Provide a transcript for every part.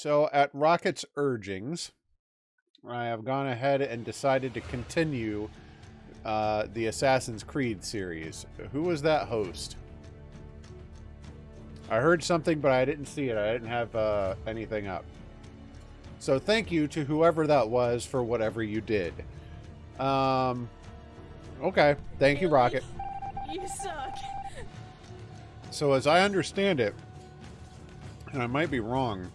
So, at Rocket's urgings, I have gone ahead and decided to continue the Assassin's Creed series. Who was that host? I heard something, but I didn't see it. I didn't have anything up. So thank you to whoever that was for whatever you did. Okay. Thank you, Rocket. You suck. So as I understand it, and I might be wrong,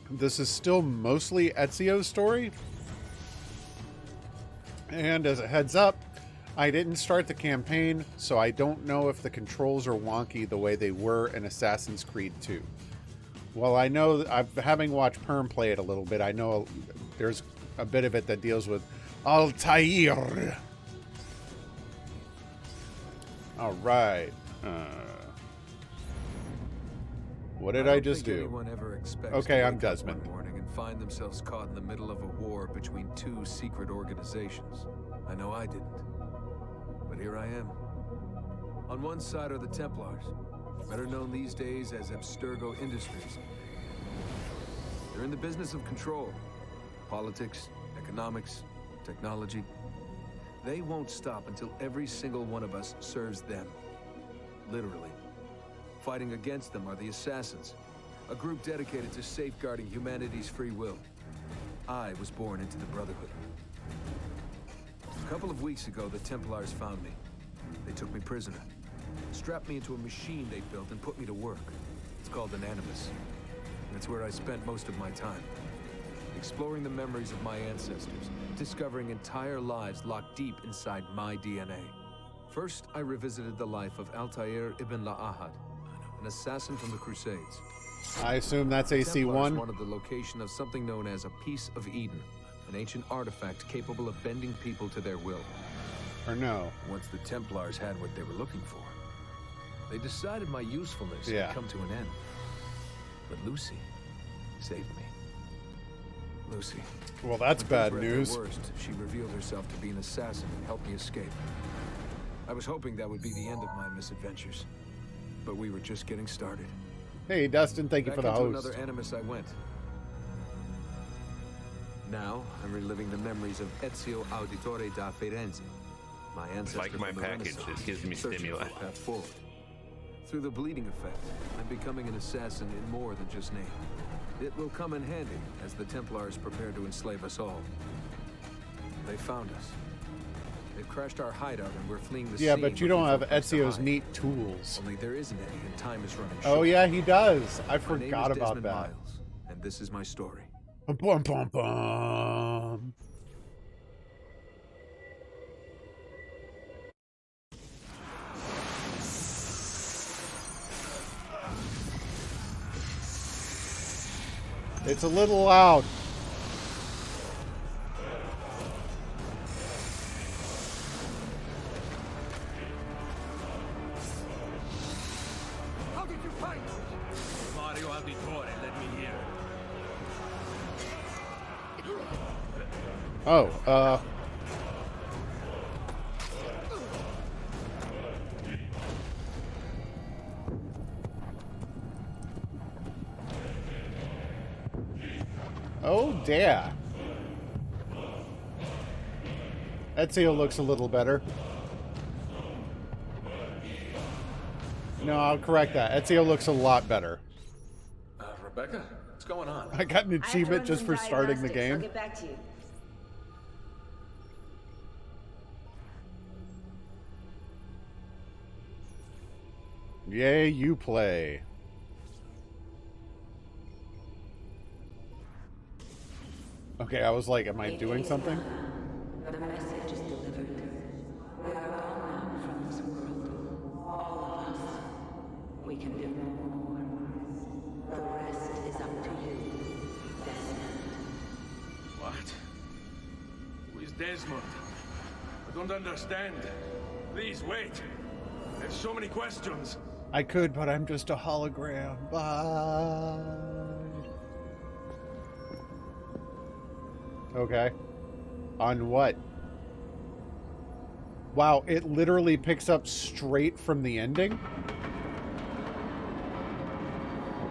this is still mostly Ezio's story. And as a heads up, I didn't start the campaign, so I don't know if the controls are wonky the way they were in Assassin's Creed 2. Well, I know, having watched Perm play it a little bit, I know there's a bit of it that deals with Altair. All right. What did I just do? Okay, I'm Desmond. Morning and find themselves caught in the middle of a war between two secret organizations. I know I didn't. But here I am. On one side are the Templars, better known these days as Abstergo Industries. They're in the business of control. Politics, economics, technology. They won't stop until every single one of us serves them. Literally. Fighting against them are the Assassins, a group dedicated to safeguarding humanity's free will. I was born into the Brotherhood. A couple of weeks ago, the Templars found me. They took me prisoner, strapped me into a machine they built and put me to work. It's called an Animus. And it's where I spent most of my time. Exploring the memories of my ancestors, discovering entire lives locked deep inside my DNA. First, I revisited the life of Altair ibn La'ahad, an assassin from the Crusades. I assume that's AC1. Wanted the location of something known as a Piece of Eden, an ancient artifact capable of bending people to their will. Or no. Once the Templars had what they were looking for, they decided my usefulness had come to an end. But Lucy saved me. Lucy. Well, that's bad news. At worst, she revealed herself to be an assassin and helped me escape. I was hoping that would be the end of my misadventures, but we were just getting started. Hey, Dustin, thank you for the host. Back into another Animus I went. Now, I'm reliving the memories of Ezio Auditore da Firenze. My ancestor. Like my package, it gives me stimuli. Path forward. Through the bleeding effect, I'm becoming an assassin in more than just name. It will come in handy as the Templars prepare to enslave us all. They found us. They've crashed our hideout and we're fleeing the scene. Yeah, but you don't have Ezio's neat tools. Only there isn't any and time is running short. Oh yeah, he does. I My forgot name is about Desmond that. Miles, and this is my story. Bum, bum, bum. It's a little loud. How did you find me? Mario Auditore, let me hear. Oh, oh, dear. Ezio looks a little better. No, I'll correct that. Ezio looks a lot better. Rebecca, what's going on? I got an achievement just for starting the game. I'll get back to you. Yay, you play. Okay, I was like, am I doing something? The message is delivered. We are gone now from this world. All of us. We can do no more. The rest is up to you, Desmond. What? Who is Desmond? I don't understand. Please wait. There's so many questions. I could, but I'm just a hologram. Bye. Okay. On what? Wow, it literally picks up straight from the ending?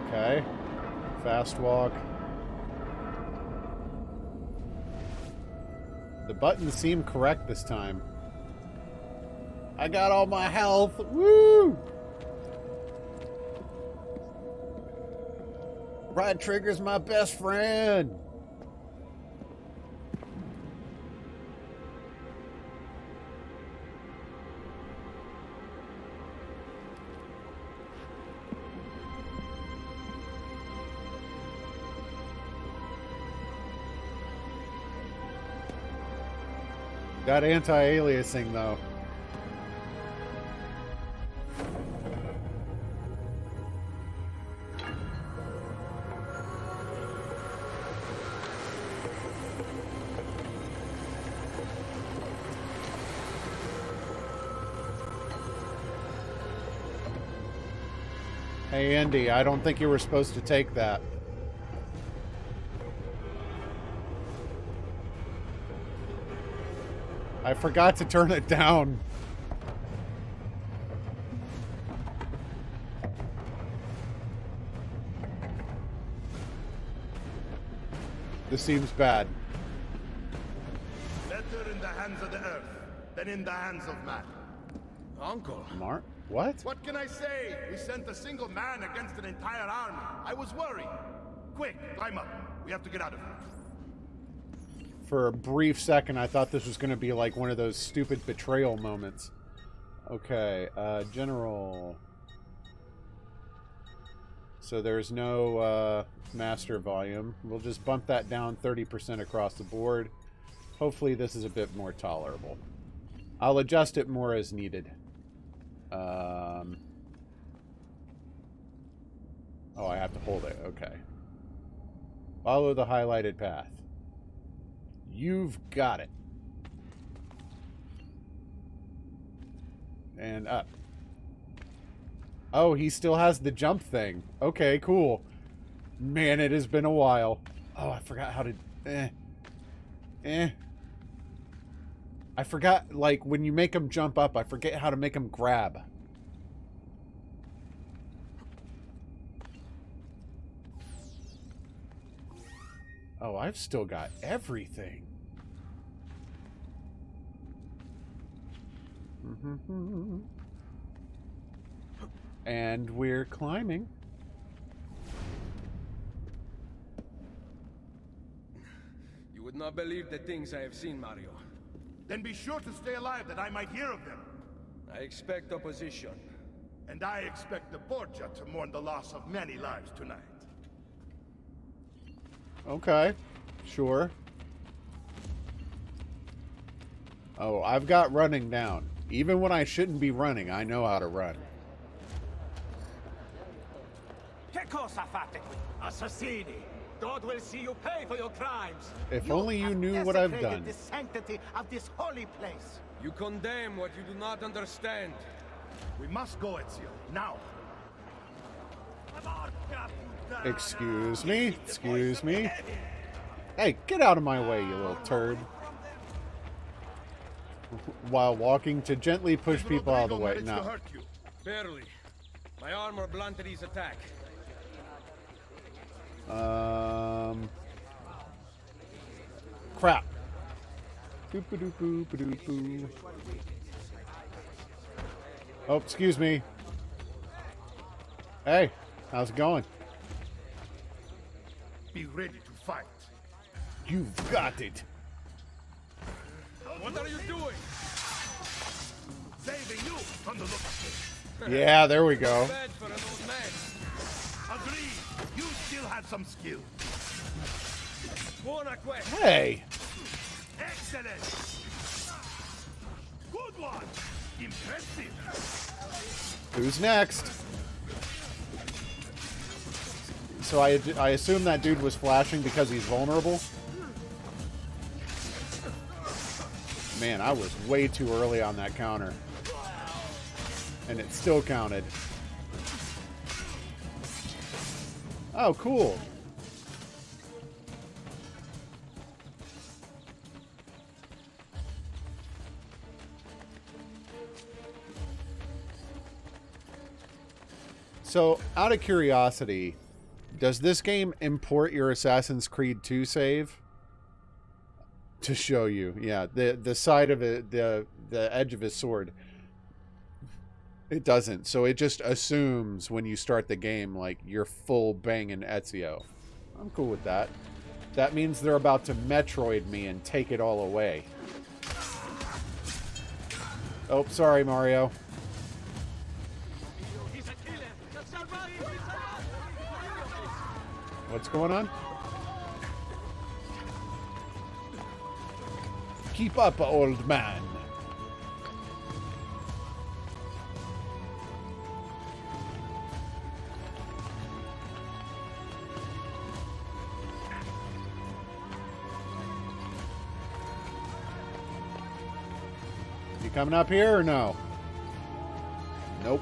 Okay. Fast walk. The buttons seem correct this time. I got all my health. Woo! Right trigger's my best friend. Got anti-aliasing though. Hey Andy, I don't think you were supposed to take that. I forgot to turn it down. This seems bad. Better in the hands of the earth than in the hands of man. Uncle. Mark? What? What can I say? We sent a single man against an entire army. I was worried. Quick, climb up. We have to get out of here. For a brief second, I thought this was going to be like one of those stupid betrayal moments. Okay, General. So there's no master volume. We'll just bump that down 30% across the board. Hopefully this is a bit more tolerable. I'll adjust it more as needed. Oh, I have to hold it. Okay. Follow the highlighted path. You've got it. And up. Oh, he still has the jump thing. Okay, cool. Man, it has been a while. Oh, I forgot how to... I forgot, like, when you make him jump up, I forget how to make him grab. Oh, I've still got everything. And we're climbing. You would not believe the things I have seen, Mario. Then be sure to stay alive that I might hear of them. I expect opposition. And I expect the Borgia to mourn the loss of many lives tonight. Okay, sure. Oh, I've got running down. Even when I shouldn't be running, I know how to run. Che cosa fate qui? Assassini! God will see you pay for your crimes. If only you knew what I've done. The sanctity of this holy place. You condemn what you do not understand. We must go, Ezio. Now. Excuse me. Excuse me. Hey, get out of my way, you little turd. While walking to gently push people out of the way. No. Barely. My armor blunted his attack. Crap. Doop-a-doop-a-doop-a-doop-a. Oh, excuse me. Hey, how's it going? Be ready to fight. You've got it. What are you doing? Saving you from the look of things. Yeah, there we go. Bad for an old man. Agreed. You still have some skill. Buona quest. Hey. Excellent. Good one. Impressive. Who's next? So I assume that dude was flashing because he's vulnerable? Man, I was way too early on that counter. And it still counted. Oh, cool. So, out of curiosity, Does this game import your Assassin's Creed 2 save? To show you. Yeah, the side of it, the edge of his sword. It doesn't. So it just assumes when you start the game, like, you're full banging Ezio. I'm cool with that. That means they're about to Metroid me and take it all away. Oh, sorry, Mario. What's going on? Keep up, old man. You coming up here or no? Nope.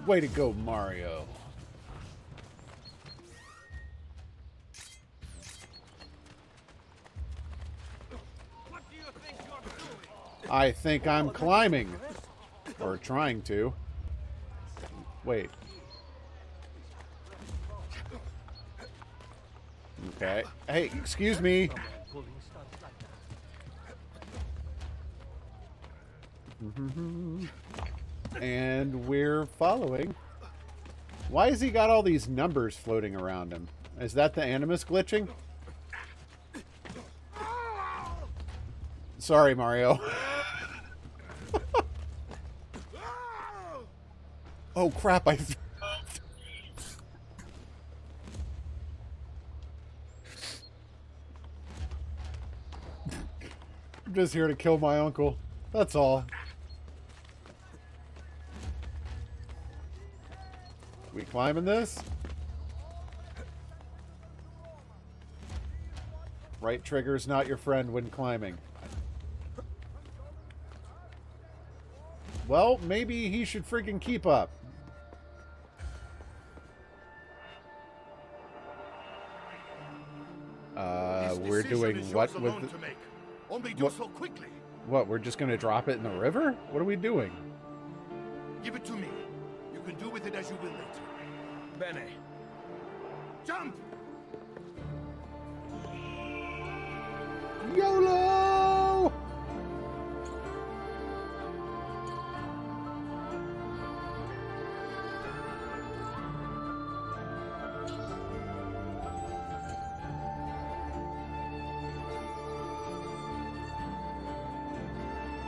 Way to go, Mario. I think I'm climbing. Or trying to. Wait. Okay. Hey, excuse me. And we're following. Why has he got all these numbers floating around him? Is that the Animus glitching? Sorry, Mario. Oh, crap. I'm just here to kill my uncle. That's all. We climbing this? Right trigger's not your friend when climbing. Well, maybe he should freaking keep up. We're doing what with the... Only do so quickly. What, we're just going to drop it in the river? What are we doing? Give it to me. You can do with it as you will later. Bene. Jump! YOLO!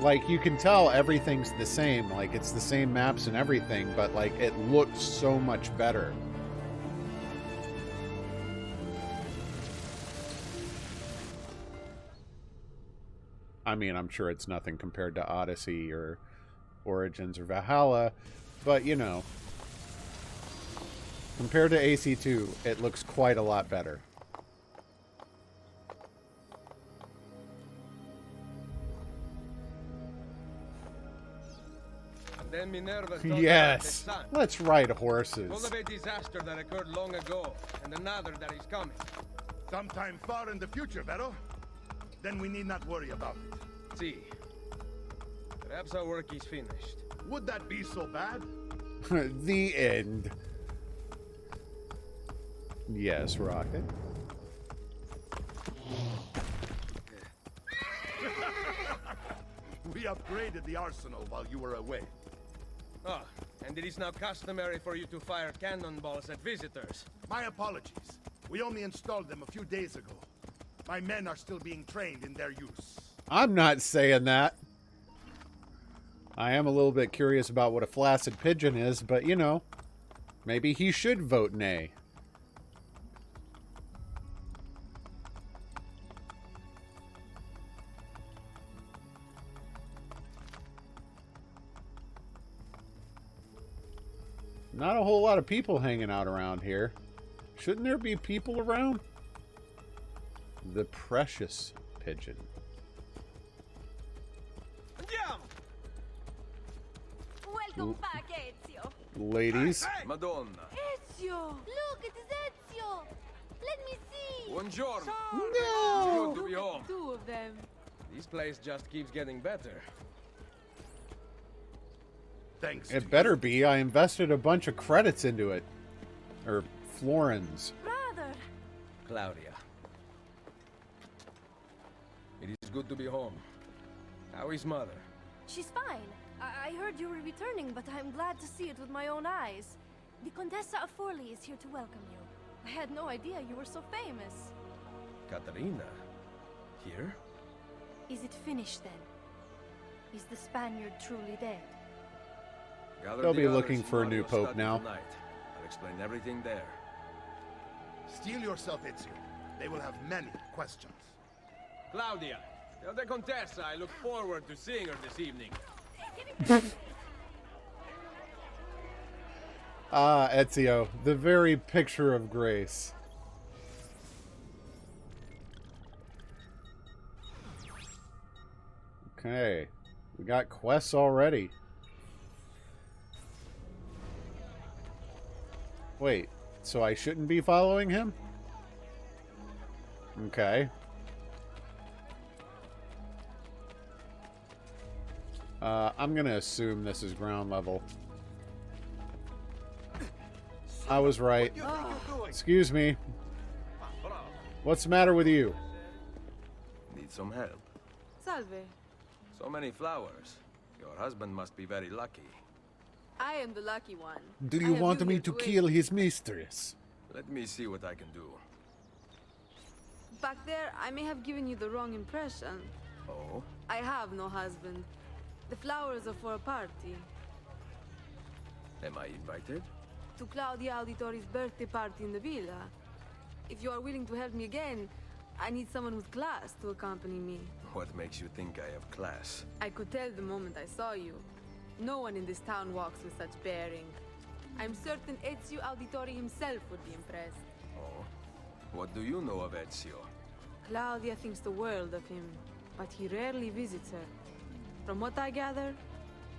Like, you can tell everything's the same. Like, it's the same maps and everything, but, like, it looks so much better. I mean, I'm sure it's nothing compared to Odyssey or Origins or Valhalla, but, you know, compared to AC2, it looks quite a lot better. Then Minerva Yes, let's ride horses. Full of a disaster that occurred long ago, and another that is coming. Sometime far in the future, Vero. Then we need not worry about it. See. Perhaps our work is finished. Would that be so bad? The end. Yes, Rocket. We upgraded the arsenal while you were away. Ah, and it is now customary for you to fire cannonballs at visitors. My apologies. We only installed them a few days ago. My men are still being trained in their use. I'm not saying that. I am a little bit curious about what a flaccid pigeon is, but, you know, maybe he should vote nay. Not a whole lot of people hanging out around here. Shouldn't there be people around? The precious pigeon. Welcome back, Ezio. Ladies. Madonna. Ezio! Look, it is Ezio! Let me see. Buongiorno. No! Good to be home. Two of them. This place just keeps getting better. Thanks. to It better you. be. I invested a bunch of credits into it. Or florins. Brother. Claudia. It is good to be home. How is mother? She's fine. I heard you were returning, but I'm glad to see it with my own eyes. The Contessa of Forley is here to welcome you. I had no idea you were so famous. Katarina? Here? Is it finished then? Is the Spaniard truly dead? Gather They'll the be others looking in for a new Mario's pope study now. Tonight. I'll explain everything there. Steel yourself, Ezio. They will have many questions. Claudia, tell the Contessa I look forward to seeing her this evening. Ah, Ezio, the very picture of grace. Okay, we got quests already. Wait, so I shouldn't be following him? Okay. I'm gonna assume this is ground level. I was right. Excuse me. What's the matter with you? Need some help. Salve. So many flowers. Your husband must be very lucky. I am the lucky one. Do I you have want me here to wait. kill his mistress? Let me see what I can do. Back there, I may have given you the wrong impression. Oh? I have no husband. The flowers are for a party. Am I invited? To Claudia Auditori's birthday party in the villa. If you are willing to help me again, I need someone with class to accompany me. What makes you think I have class? I could tell the moment I saw you. No one in this town walks with such bearing. I'm certain Ezio Auditori himself would be impressed. Oh? What do you know of Ezio? Claudia thinks the world of him, but he rarely visits her. From what I gather,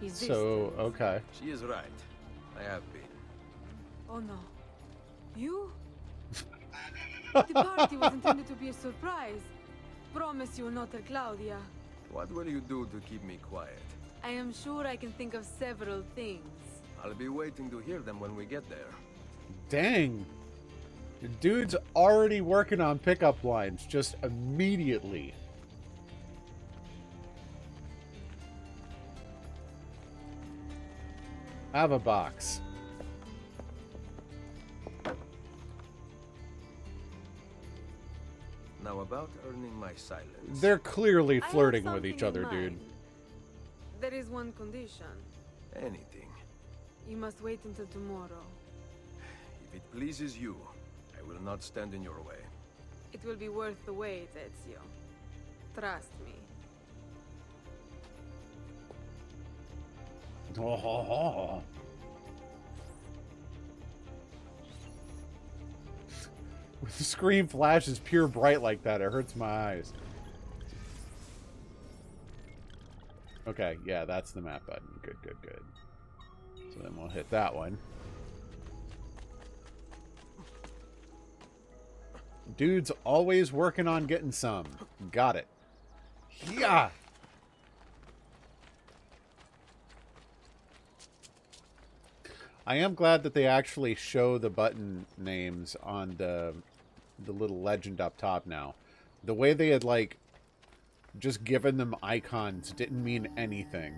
he's So, distant. okay. She is right. I have been. Oh no. You? The party was intended to be a surprise. Promise you will not tell Claudia. What will you do to keep me quiet? I am sure I can think of several things. I'll be waiting to hear them when we get there. Dang. The dude's already working on pickup lines just immediately. Have a box. Now about earning my silence. They're clearly I have flirting with each something other, in dude. mind. There is one condition. Anything. You must wait until tomorrow. If it pleases you, I will not stand in your way. It will be worth the wait, Ezio. Trust me. Oh. When the screen flashes pure bright like that, it hurts my eyes. Okay, yeah, that's the map button. Good, good, good. So then we'll hit that one. Dude's always working on getting some. Got it. Yeah. I am glad that they actually show the button names on the little legend up top now. The way they had, like, just given them icons didn't mean anything.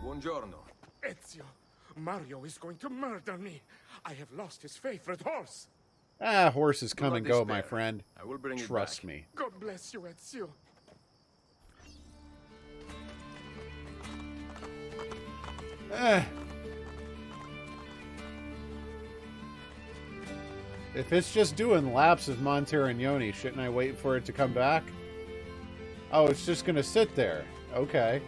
Buongiorno. Ezio, Mario is going to murder me. I have lost his favorite horse. Ah, horses come not and go, my despair. friend. I will bring it Trust back. me. God bless you, Ezio. If it's just doing laps of Monteriggioni, shouldn't I wait for it to come back? Oh, it's just going to sit there. Okay.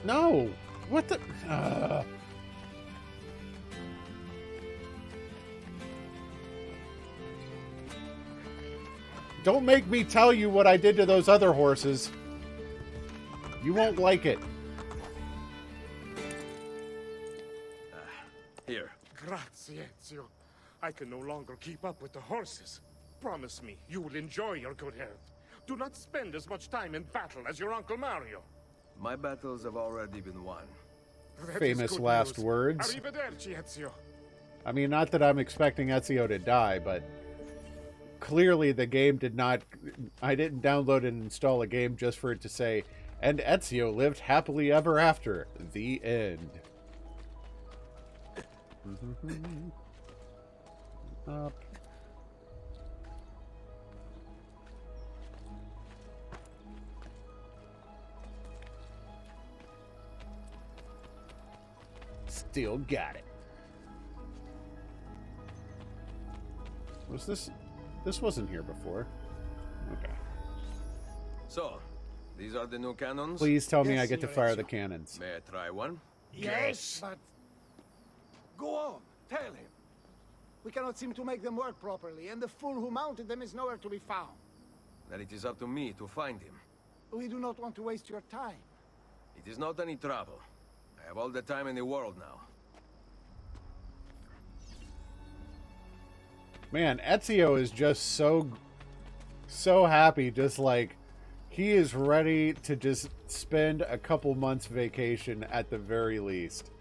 No! What the... Don't make me tell you what I did to those other horses. You won't like it. Here. Grazie, Ezio. I can no longer keep up with the horses. Promise me you will enjoy your good health. Do not spend as much time in battle as your Uncle Mario. My battles have already been won. That Famous is good last news. words. Arrivederci, Ezio. I mean, not that I'm expecting Ezio to die, but clearly the game did not... I didn't download and install a game just for it to say, and Ezio lived happily ever after. The end. Up. Still got it. Was this... This wasn't here before. Okay. So, these are the new cannons? Please tell me Yes, I get to Signor fire Ezio. the cannons. May I try one? Yes, but... Go on, tell him. We cannot seem to make them work properly, and the fool who mounted them is nowhere to be found. Then it is up to me to find him. We do not want to waste your time. It is not any trouble. I have all the time in the world now. Man, Ezio is just so happy. Just like, he is ready to just spend a couple months vacation at the very least.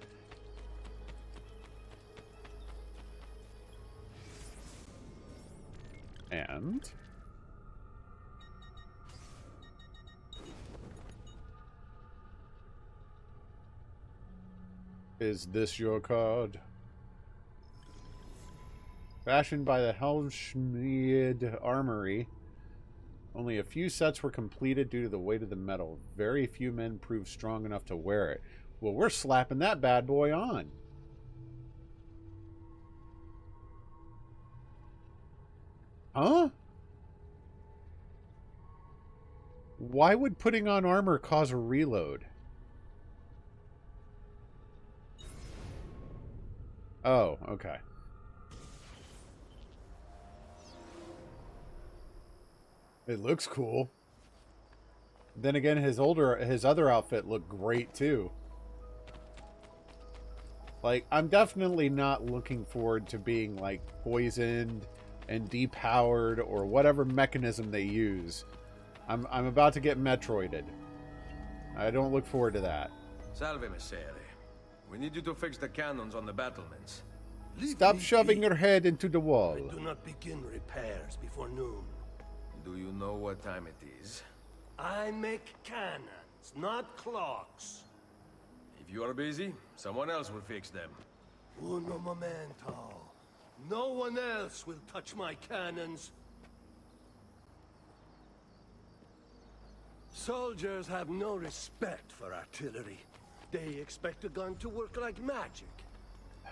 And... is this your card? Fashioned by the Helmschmied Armory. Only a few sets were completed due to the weight of the metal. Very few men proved strong enough to wear it. Well, we're slapping that bad boy on. Huh? Why would putting on armor cause a reload? Oh, okay. It looks cool. Then again, his other outfit looked great too. Like, I'm definitely not looking forward to being like poisoned and depowered or whatever mechanism they use. I'm about to get Metroided. I don't look forward to that. Salve, Messere. We need you to fix the cannons on the battlements. Stop shoving your head into the wall. I do not begin repairs before noon. Do you know what time it is? I make cannons, not clocks. If you are busy, someone else will fix them. Uno momento. No one else will touch my cannons. Soldiers have no respect for artillery. They expect a gun to work like magic.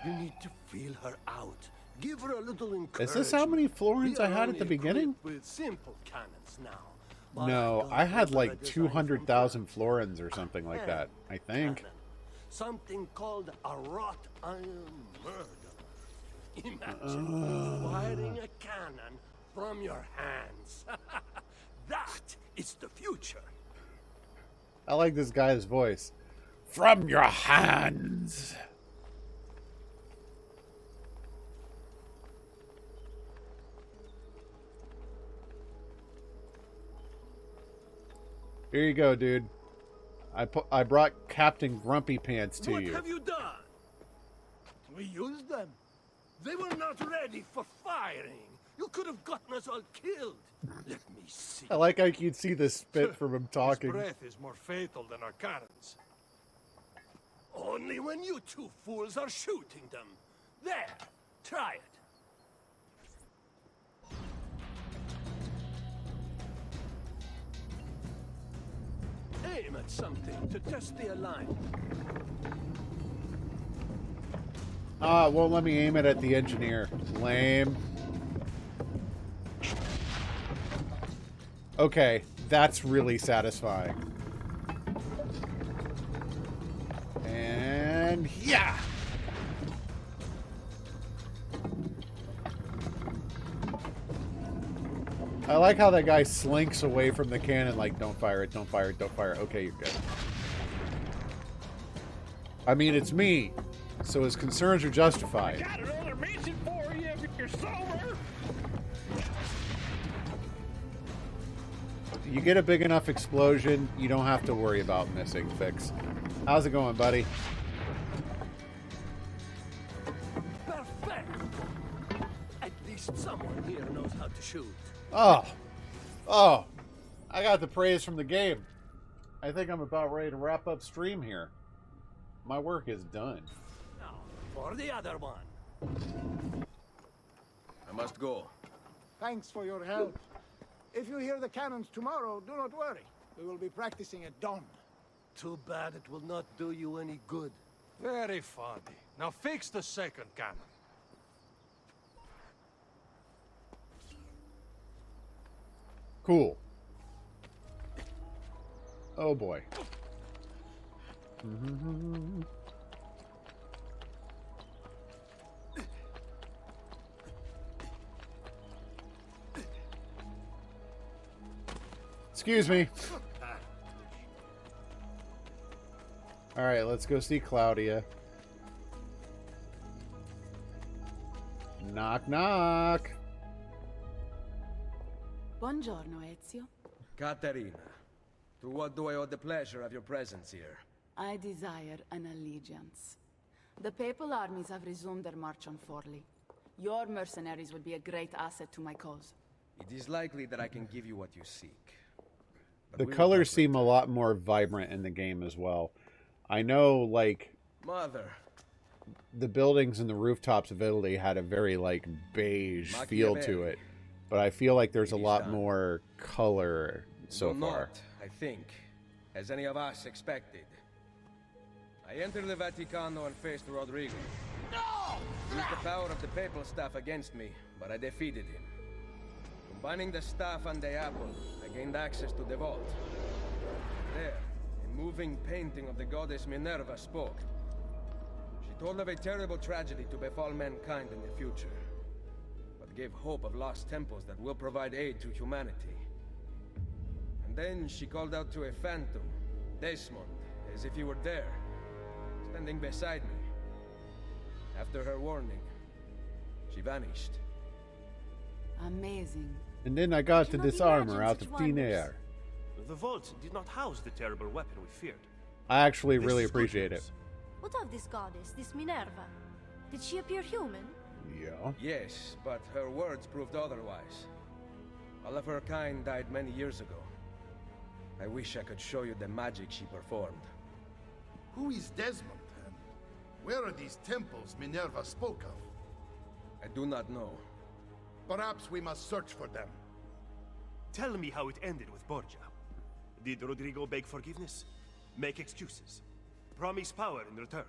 You need to feel her out. Give her a little encouragement. Is this how many florins I had at the beginning? With simple cannons now. No, I had like 200,000 florins or something like that, I think. Cannon. Something called a wrought iron murder. Imagine firing a cannon from your hands. That is the future. I like this guy's voice. From your hands. Here you go, dude. I brought Captain Grumpy Pants to you. What have you done? We used them. They were not ready for firing. You could have gotten us all killed. Let me see. I like how you'd see the spit from him talking. His breath is more fatal than our cannons. Only when you two fools are shooting them. There, try it. Aim at something to test the alignment. Ah, it won't let me aim it at the engineer. Lame. Okay, that's really satisfying. And yeah! I like how that guy slinks away from the cannon like, don't fire it, don't fire it, don't fire it. Okay, you're good. I mean, it's me. So his concerns are justified. Got another mission for you if you're sober. You get a big enough explosion, you don't have to worry about missing, Fix. How's it going, buddy? Perfect. At least someone here knows how to shoot. Oh. Oh. I got the praise from the game. I think I'm about ready to wrap up stream here. My work is done. Now, for the other one. I must go. Thanks for your help. If you hear the cannons tomorrow, do not worry. We will be practicing at dawn. Too bad it will not do you any good. Very funny. Now fix the second cannon. Cool. Oh boy. Excuse me. All right, let's go see Claudia. Knock, knock. Buongiorno, Ezio. Caterina, to what do I owe the pleasure of your presence here? I desire an allegiance. The papal armies have resumed their march on Forli. Your mercenaries would be a great asset to my cause. It is likely that I can give you what you seek. But The we will colors talk seem a later. lot more vibrant in the game as well. I know, like, Mother, the buildings and the rooftops of Italy had a very, like, beige feel to Machiavelli. it. But I feel like there's a It is lot done. more color so though far. not, I think, as any of us expected. I entered the Vaticano and faced Rodrigo. No! Used the power of the papal staff against me, but I defeated him. Combining the staff and the apple, I gained access to the vault. There, a moving painting of the goddess Minerva spoke. She told of a terrible tragedy to befall mankind in the future, but gave hope of lost temples that will provide aid to humanity. And then she called out to a phantom, Desmond, as if he were there, standing beside me. After her warning, she vanished. Amazing. And then I got I to cannot disarm her imagine out such of thin wonders. air. The vault did not house the terrible weapon we feared. I actually This really is good appreciate it. news. What of this goddess, this Minerva? Did she appear human? Yeah. Yes, but her words proved otherwise. All of her kind died many years ago. I wish I could show you the magic she performed. Who is Desmond, and where are these temples Minerva spoke of? I do not know. Perhaps we must search for them. Tell me how it ended with Borgia. Did Rodrigo beg forgiveness? Make excuses? Promise power in return?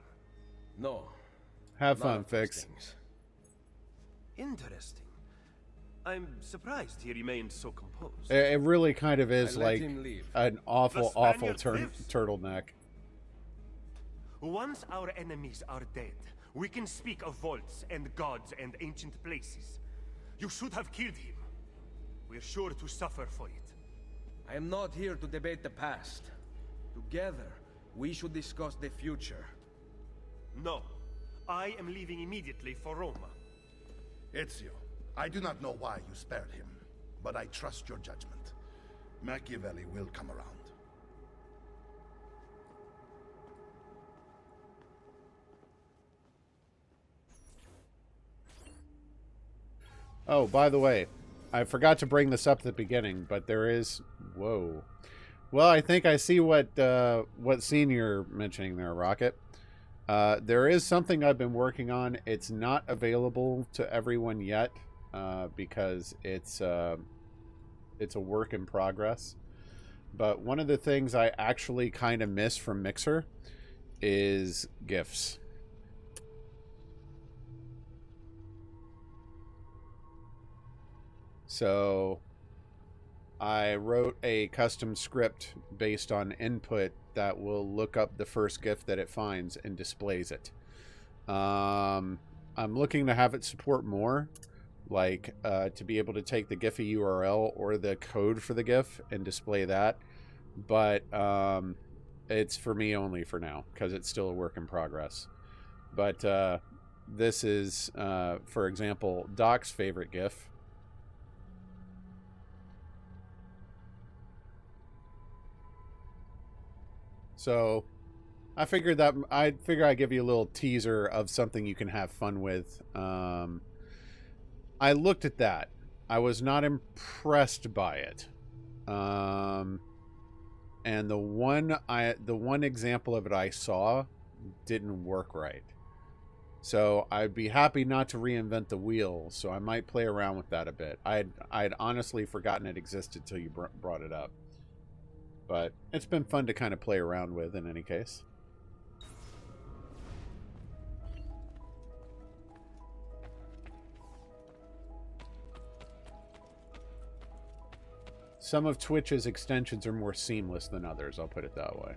No. Have none fun, of those Fix. things. Interesting. I'm surprised he remained so composed. It really kind of is I let like him leave. an awful, The awful Spaniard lives. turtleneck. Once our enemies are dead, we can speak of vaults and gods and ancient places. You should have killed him. We're sure to suffer for it. I am not here to debate the past. Together, we should discuss the future. No. I am leaving immediately for Roma. Ezio, I do not know why you spared him, but I trust your judgment. Machiavelli will come around. Oh, by the way, I forgot to bring this up at the beginning, but there is... Whoa. Well, I think I see what scene you're mentioning there, Rocket. There is something I've been working on. It's not available to everyone yet because it's a work in progress. But one of the things I actually kind of miss from Mixer is GIFs. So I wrote a custom script based on input that will look up the first GIF that it finds and displays it. I'm looking to have it support more, like to be able to take the Giphy URL or the code for the GIF and display that. But it's for me only for now because it's still a work in progress. But this is, for example, Doc's favorite GIF. So I figured I'd give you a little teaser of something you can have fun with. I looked at that. I was not impressed by it. And the one example of it I saw didn't work right. So I'd be happy not to reinvent the wheel. So I might play around with that a bit. I'd honestly forgotten it existed till you brought it up. But it's been fun to kind of play around with in any case. Some of Twitch's extensions are more seamless than others, I'll put it that way.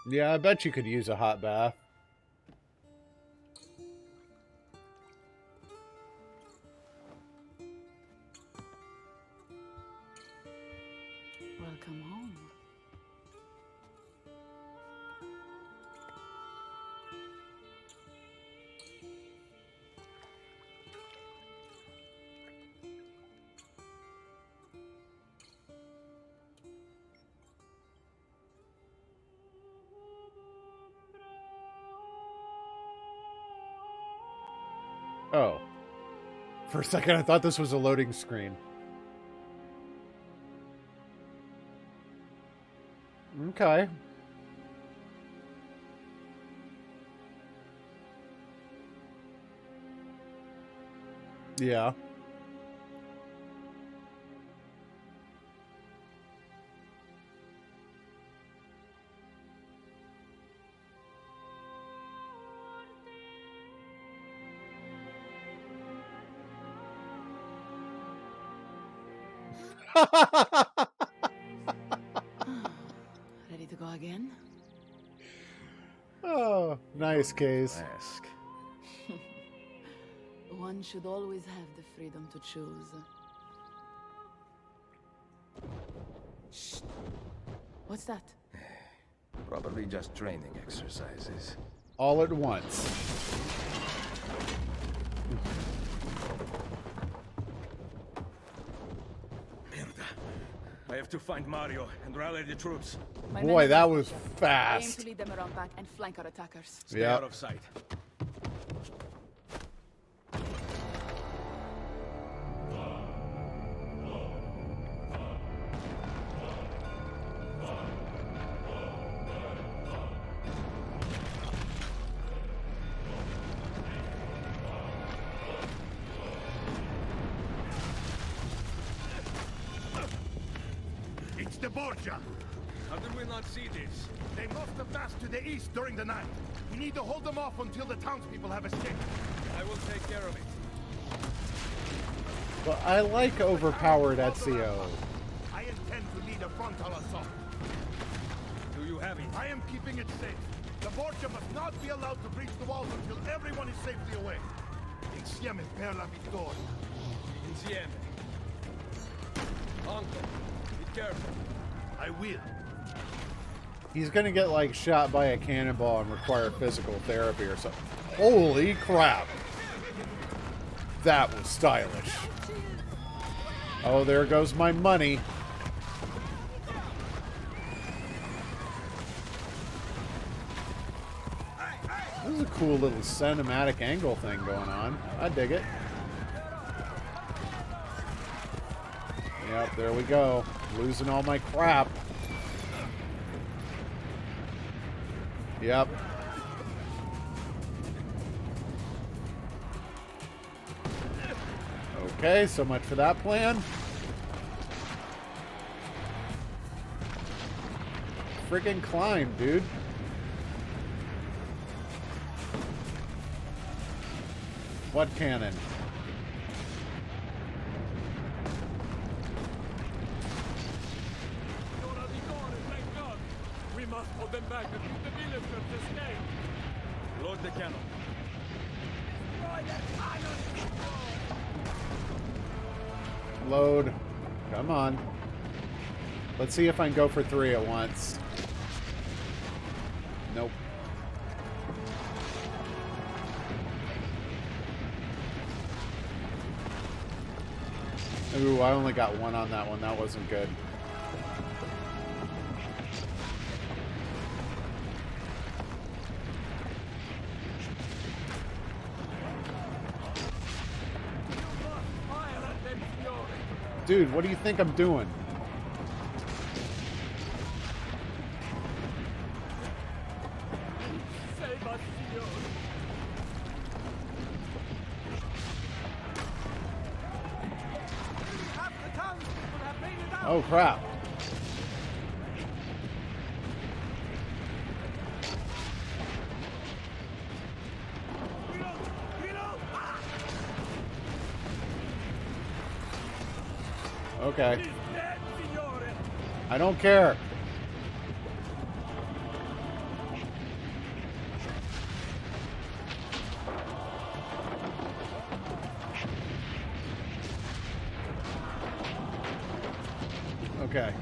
Yeah, I bet you could use a hot bath. Welcome home. Oh. For a second, I thought this was a loading screen. Okay. Yeah. Ready to go again? Oh, nice case. Ask. One should always have the freedom to choose. Shh. What's that? Probably just training exercises. All at once. I have to find Mario and rally the troops. Boy, that was Aim fast. to lead them around back and flank our attackers. Stay out of sight. It's the Borgia! How did we not see this? They must have massed to the east during the night. We need to hold them off until the townspeople have escaped. I will take care of it. But I like overpowered Ezio. I intend to lead a frontal assault. Do you have it? I am keeping it safe. The Borgia must not be allowed to breach the walls until everyone is safely away. Insieme per la vittoria. Insieme. Uncle, be careful. I will. He's gonna get, like, shot by a cannonball and require physical therapy or something. Holy crap. That was stylish. Oh, there goes my money. This is a cool little cinematic angle thing going on. I dig it. Yep, there we go. Losing all my crap. Yep. Okay, so much for that plan. Friggin' climb, dude. What cannon? We must hold them back and keep the villagers escape. Load the cannon. Load. Come on. Let's see if I can go for 3 at once. Nope. Ooh, I only got 1 on that one. That wasn't good. Dude, what do you think I'm doing? Save us, Senor. Half the townspeople have made it out. Oh, crap. Okay. I don't care. Okay.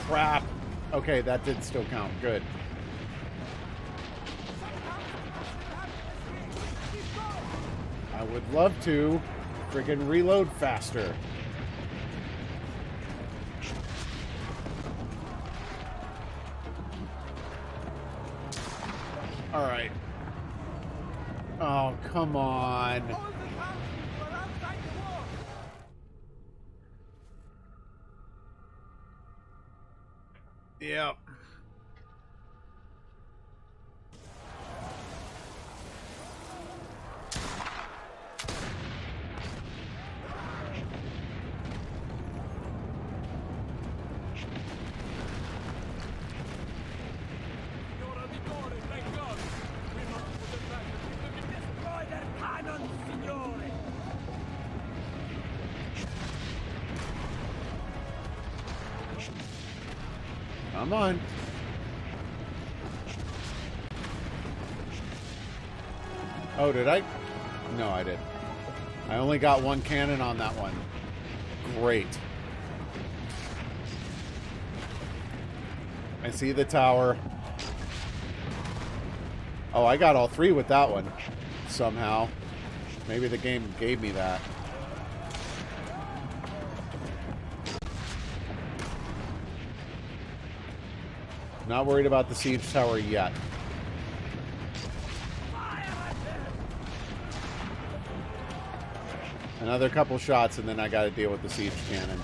Crap. Okay, that did still count. Good. I would love to friggin' reload faster. All right. Oh, come on. Yep. Come on. Oh, did I? No, I didn't. I only got 1 cannon on that one. Great. I see the tower. Oh, I got all 3 with that one. Somehow. Maybe the game gave me that. Not worried about the siege tower yet. Another couple shots and then I gotta deal with the siege cannon.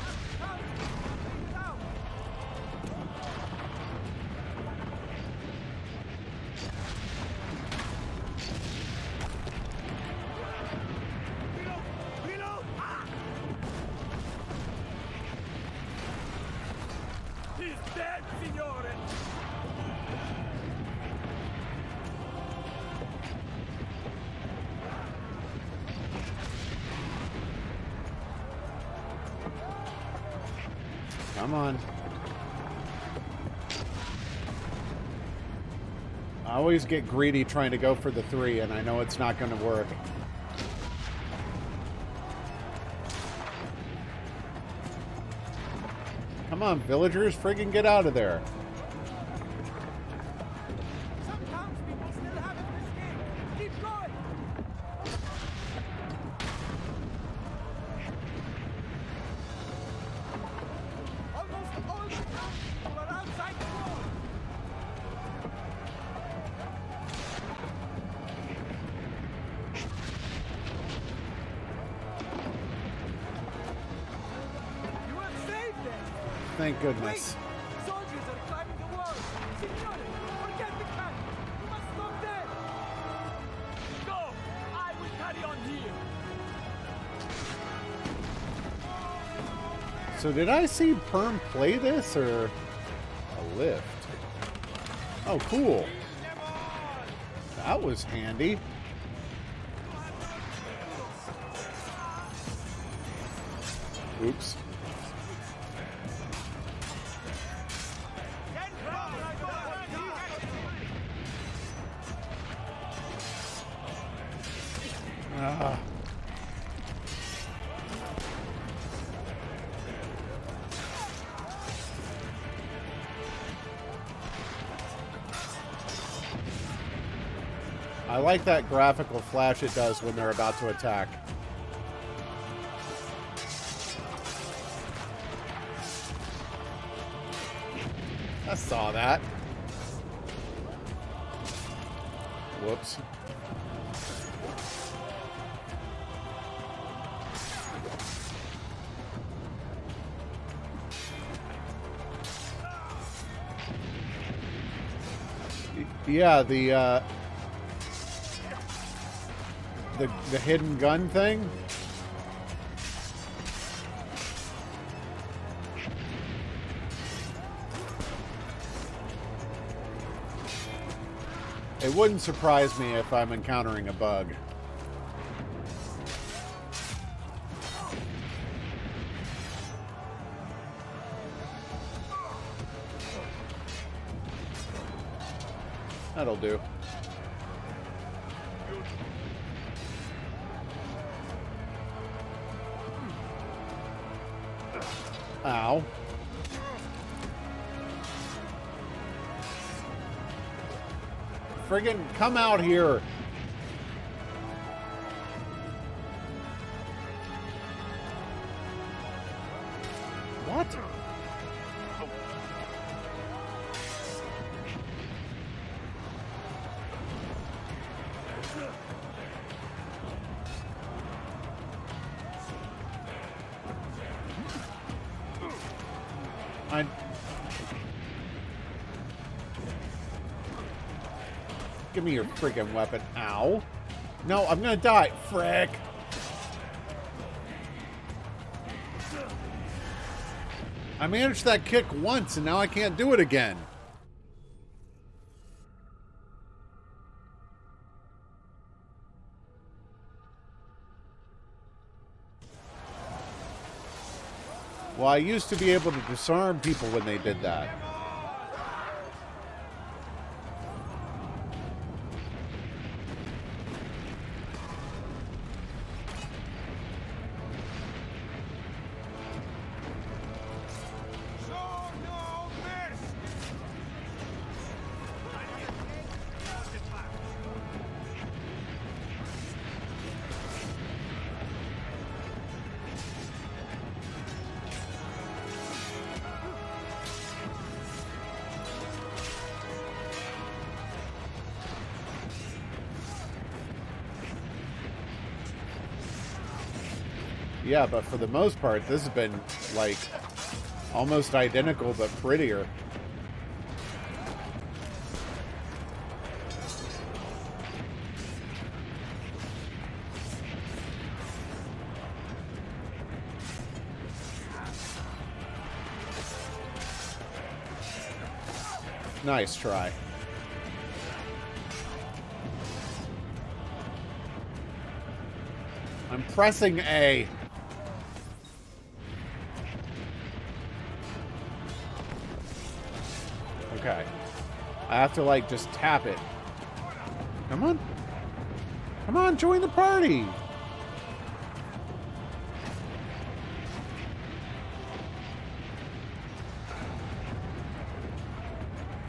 Come on. I always get greedy trying to go for the 3, and I know it's not going to work. Come on, villagers, friggin' get out of there. Some townspeople still haven't escaped. Keep going. Almost all the townspeople are outside the wall. You have saved them. Thank goodness. Wait! Soldiers are climbing the walls. Signore, forget the cannon. You must stop there. Go! I will carry on here. So did I see Perm play this, or... lift. Oh, cool. That was handy. Oops. Ah. I like that graphical flash it does when they're about to attack. I saw that. Whoops. Yeah, the hidden gun thing. It wouldn't surprise me if I'm encountering a bug. That'll do. Ow. Friggin' come out here. What? Give me your freaking weapon. Ow. No, I'm gonna die. Frick. I managed that kick once, and now I can't do it again. Well, I used to be able to disarm people when they did that. Yeah, but for the most part, this has been, like, almost identical, but prettier. Nice try. I'm pressing A. Okay. I have to, like, just tap it. Come on. Come on, join the party.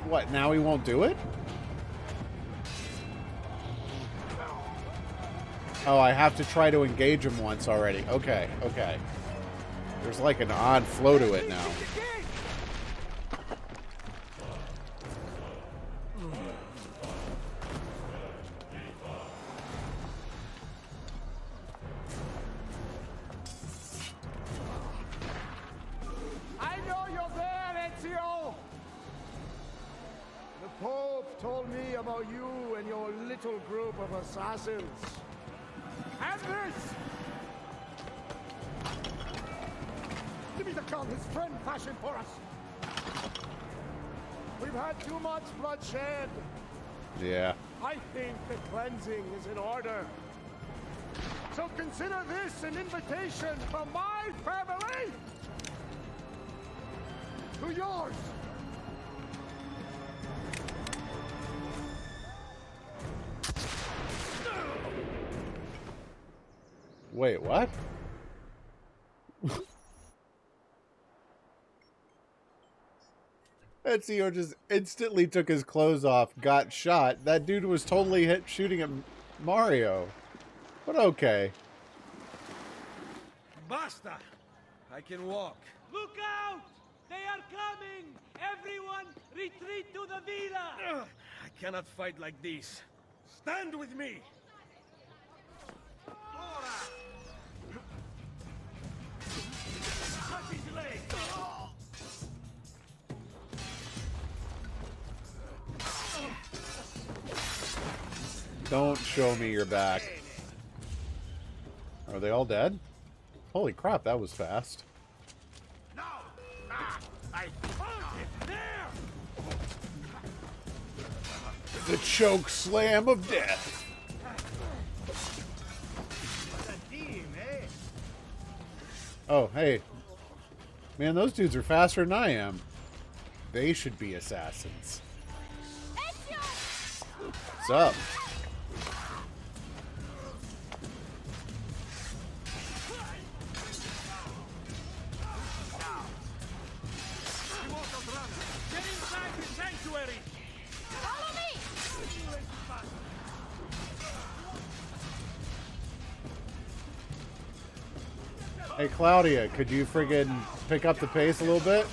What, now he won't do it? Oh, I have to try to engage him once already. Okay, okay. There's like an odd flow to it now. I know you're there, Ezio! The Pope told me about you and your little group of assassins. And this! Give me the gun his friend fashioned for us! We've had too much bloodshed. Yeah. I think the cleansing is in order. So consider this an invitation from my family to yours. Wait, what? Ezio just instantly took his clothes off, got shot. That dude was totally shooting at Mario. But okay. Basta! I can walk. Look out! They are coming! Everyone, retreat to the villa! I cannot fight like this. Stand with me! Cut his leg! Don't show me your back. Are they all dead? Holy crap, that was fast. No! I found it! There! The choke slam of death. Oh, hey. Man, those dudes are faster than I am. They should be assassins. What's up? Get inside the sanctuary! Follow me! Hey, Claudia, could you friggin' pick up the pace a little bit?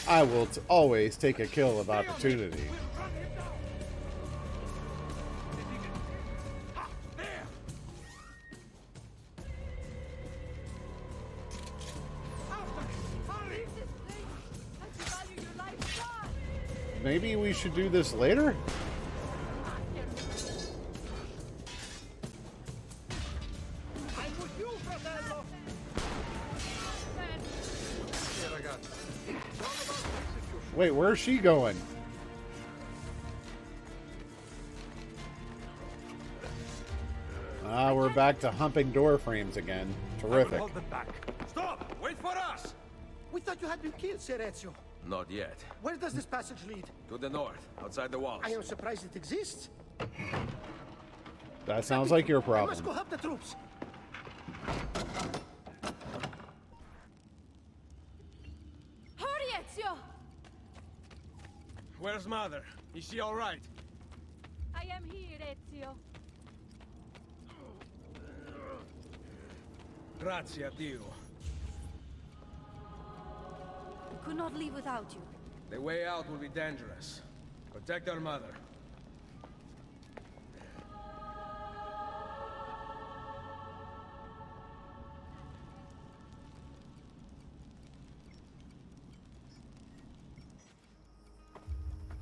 I will always take a kill of opportunity. Maybe we should do this later? Wait, where's she going? Ah, we're back to humping door frames again. Terrific. Hold them back. Stop! Wait for us! We thought you had been killed, Sir Ezio. Not yet. Where does this passage lead? To the north, outside the walls. I am surprised it exists. That sounds like your I must go problem. help the troops. Hurry, Ezio! Where's Mother? Is she all right? I am here, Ezio. Grazie a Dio. We could not leave without you. The way out will be dangerous. Protect our mother.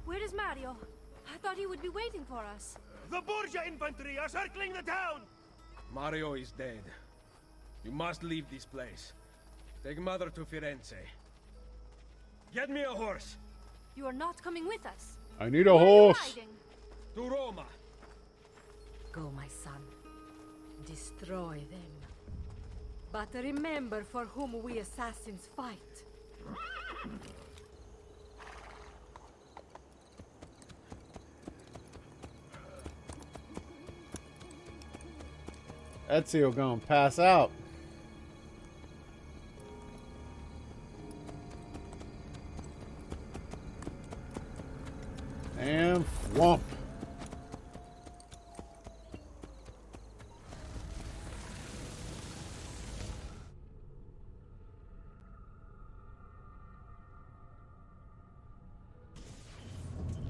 Where is Mario? I thought he would be waiting for us. The Borgia infantry are circling the town! Mario is dead. You must leave this place. Take Mother to Firenze. Get me a horse. You are not coming with us. I need a Where are you horse. riding? To Roma. Go, my son. Destroy them. But remember for whom we assassins fight. Ezio gonna pass out. And flump.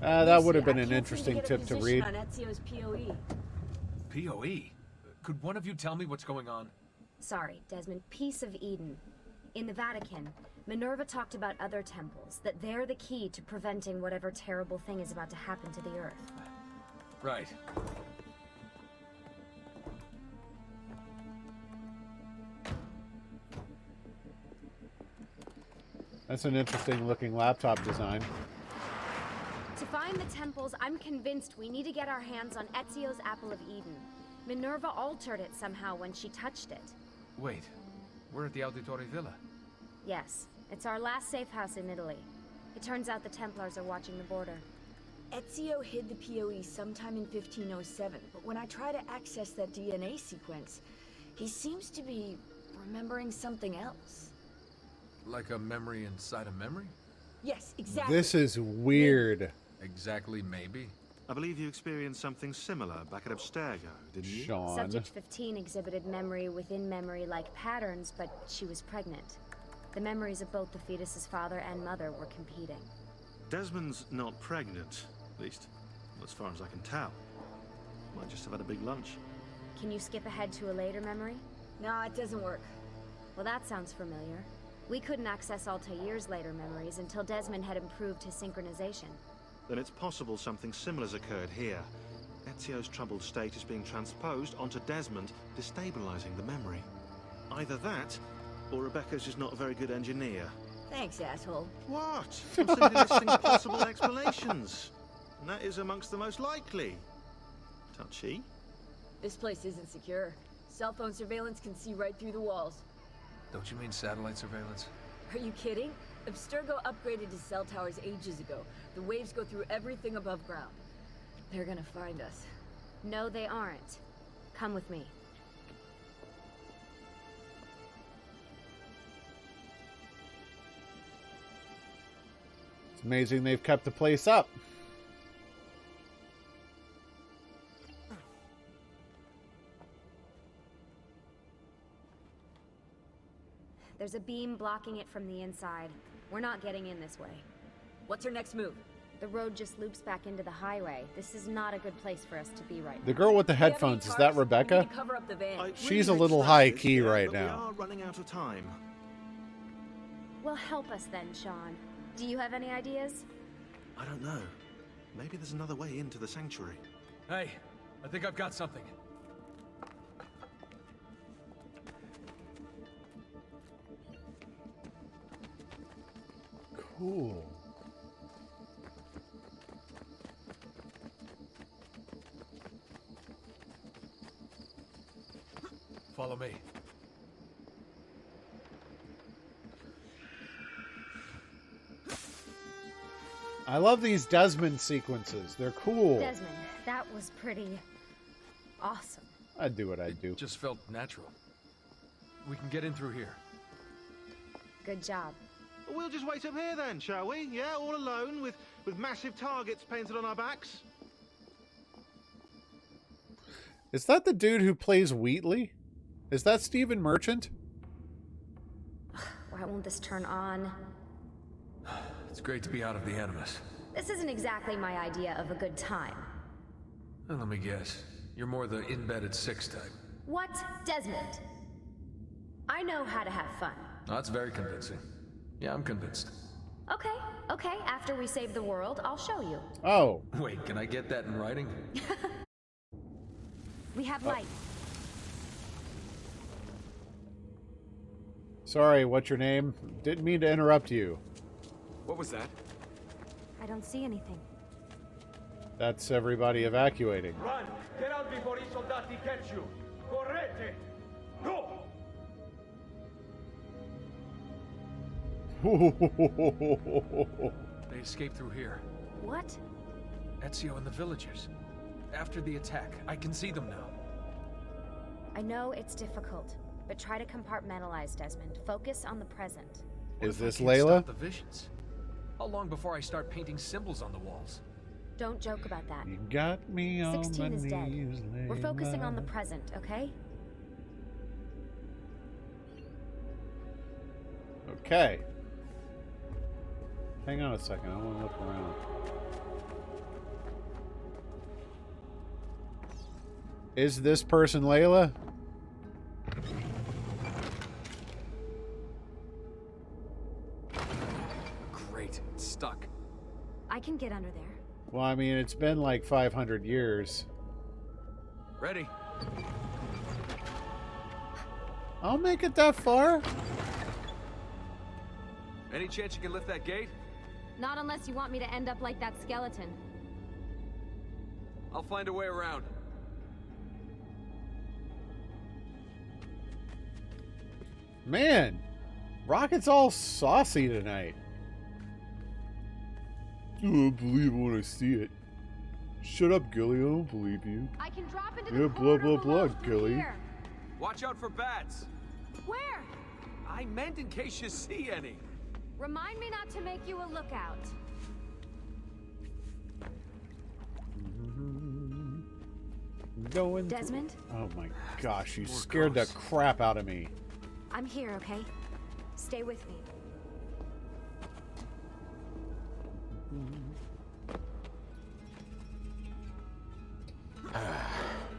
That would have been an interesting tip to read. On Ezio's POE. POE? Could one of you tell me what's going on? Sorry, Desmond. Peace of Eden. In the Vatican, Minerva talked about other temples, that they're the key to preventing whatever terrible thing is about to happen to the Earth. Right. That's an interesting looking laptop design. To find the temples, I'm convinced we need to get our hands on Ezio's Apple of Eden. Minerva altered it somehow when she touched it. Wait, we're at the Auditore Villa. Yes, it's our last safe house in Italy. It turns out the Templars are watching the border. Ezio hid the PoE sometime in 1507, but when I try to access that DNA sequence, he seems to be remembering something else. Like a memory inside a memory? Yes, exactly. This is weird. Exactly, maybe. I believe you experienced something similar back at Abstergo, didn't you? Sean. Subject 15 exhibited memory within memory-like patterns, but she was pregnant. The memories of both the fetus's father and mother were competing. Desmond's not pregnant, at least as far as I can tell. Might just have had a big lunch. Can you skip ahead to a later memory? No, it doesn't work. Well, that sounds familiar. We couldn't access Altair's later memories until Desmond had improved his synchronization. Then it's possible something similar's occurred here. Ezio's troubled state is being transposed onto Desmond, destabilizing the memory. Either that, or Rebecca's just not a very good engineer. Thanks, asshole. What? I'm simply listing possible explanations. And that is amongst the most likely. Touchy? This place isn't secure. Cell phone surveillance can see right through the walls. Don't you mean satellite surveillance? Are you kidding? Abstergo upgraded to cell towers ages ago. The waves go through everything above ground. They're gonna find us. No, they aren't. Come with me. It's amazing they've kept the place up. There's a beam blocking it from the inside. We're not getting in this way. What's our next move? The road just loops back into the highway. This is not a good place for us to be right now. The girl with the headphones, is that Rebecca? Cover up the van. She's a little high key right but now. We are running out of time. Well, help us then, Sean. Do you have any ideas? I don't know. Maybe there's another way into the sanctuary. Hey, I think I've got something. Cool. Follow me. I love these Desmond sequences. They're cool. Desmond, that was pretty awesome. I'd do what I'd do. Just felt natural. We can get in through here. Good job. We'll just wait up here then, shall we? Yeah, all alone with massive targets painted on our backs. Is that the dude who plays Wheatley? Is that Stephen Merchant? Why won't this turn on? It's great to be out of the Animus. This isn't exactly my idea of a good time. Well, let me guess. You're more the in-bed at 6 type. What? Desmond? I know how to have fun. Oh, that's very convincing. Yeah, I'm convinced. Okay. After we save the world, I'll show you. Oh. Wait, can I get that in writing? We have light. Sorry, what's your name? Didn't mean to interrupt you. What was that? I don't see anything. That's everybody evacuating. Run! Get out before I soldati catch you! Correte! Go! They escaped through here. What? Ezio and the villagers. After the attack, I can see them now. I know it's difficult, but try to compartmentalize, Desmond. Focus on the present. Is this I can't Layla? stop the visions. How long before I start painting symbols on the walls? Don't joke about that. You got me on 16 my is dead. knees, We're focusing on the Layla. present, okay? Okay. Hang on a second. I want to look around. Is this person Layla? Great, it's stuck. I can get under there. Well, I mean, it's been like 500 years. Ready? I'll make it that far. Any chance you can lift that gate? Not unless you want me to end up like that skeleton. I'll find a way around. Man, Rocket's all saucy tonight. I don't believe it when I see it. Shut up, Gilly. I don't believe you. I can drop into Yeah, the blah, corridor blah, blah, below through Gilly. here. Watch out for bats. Where? I meant in case you see any. Remind me not to make you a lookout. Going Desmond? through. Oh my gosh, you scared the crap out of me. I'm here, okay? Stay with me.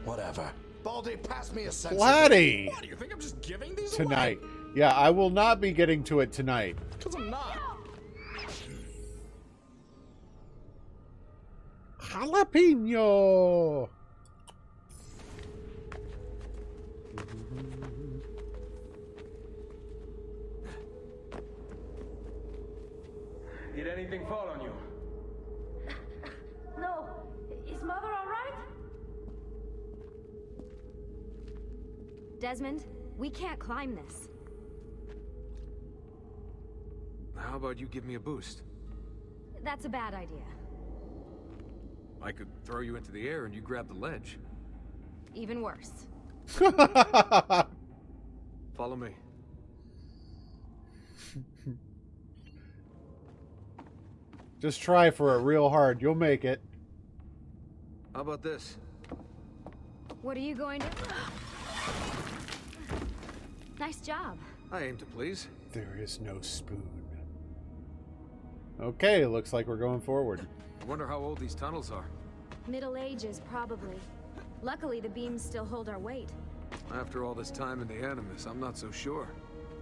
Whatever. Baldy, pass me a sense. Platty! What, do you think I'm just giving these Tonight. away? Yeah, I will not be getting to it tonight. Because I'm not. Jalapeno! Did anything fall on you? No. Is Mother all right? Desmond, we can't climb this. How about you give me a boost? That's a bad idea. I could throw you into the air and you grab the ledge. Even worse. Follow me. Just try for it real hard. You'll make it. How about this? What are you going to... Nice job. I aim to please. There is no spoon. Okay, looks like we're going forward. I wonder how old these tunnels are. Middle Ages, probably. Luckily, the beams still hold our weight. After all this time in the Animus, I'm not so sure.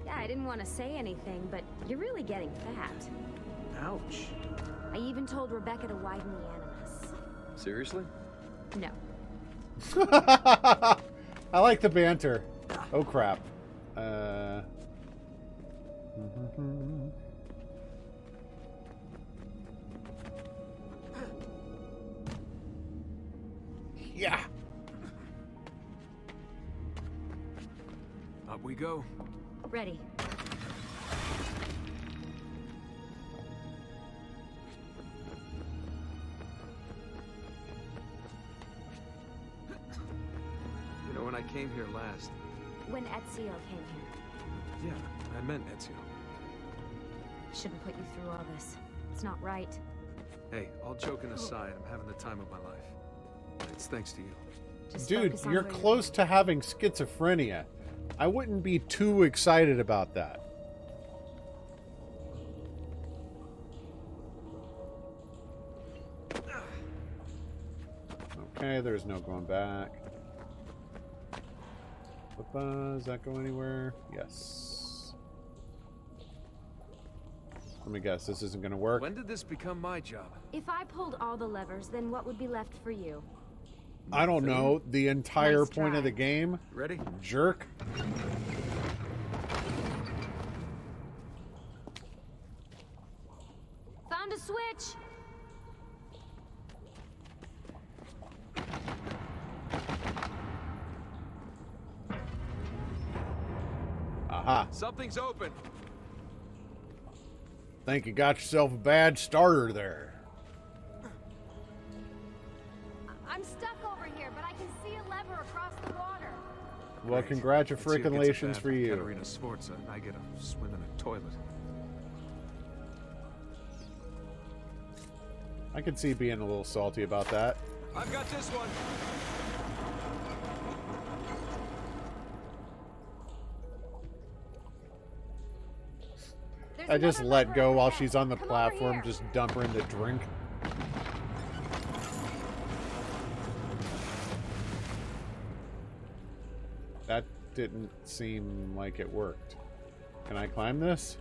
Yeah, I didn't want to say anything, but you're really getting fat. Ouch. I even told Rebecca to widen the Animus. Seriously? No. I like the banter. Oh crap. Yeah. Up we go. Ready. You know, when I came here last... When Ezio came here. Yeah, I meant Ezio. Shouldn't put you through all this. It's not right. Hey, all joking aside, I'm having the time of my life. It's thanks to you. Just Dude, focus on you're where close to having schizophrenia. I wouldn't be too excited about that. Okay, there's no going back. Does that go anywhere? Yes. Let me guess, this isn't going to work. When did this become my job? If I pulled all the levers, then what would be left for you? I don't know. The entire Nice point of try. the game. Ready? Jerk. Found a switch! Aha. Something's open. Think you got yourself a bad starter there. I'm stuck over here, but I can see a lever across the water. Well, Ezio congratulations gets a for bath in you. Katerina Sforza, and I get a swim in a toilet. I could see being a little salty about that. I've got this one. There's I just another let lever go over while there. she's on the Come over platform, here. just dump her into drink. That didn't seem like it worked. Can I climb this?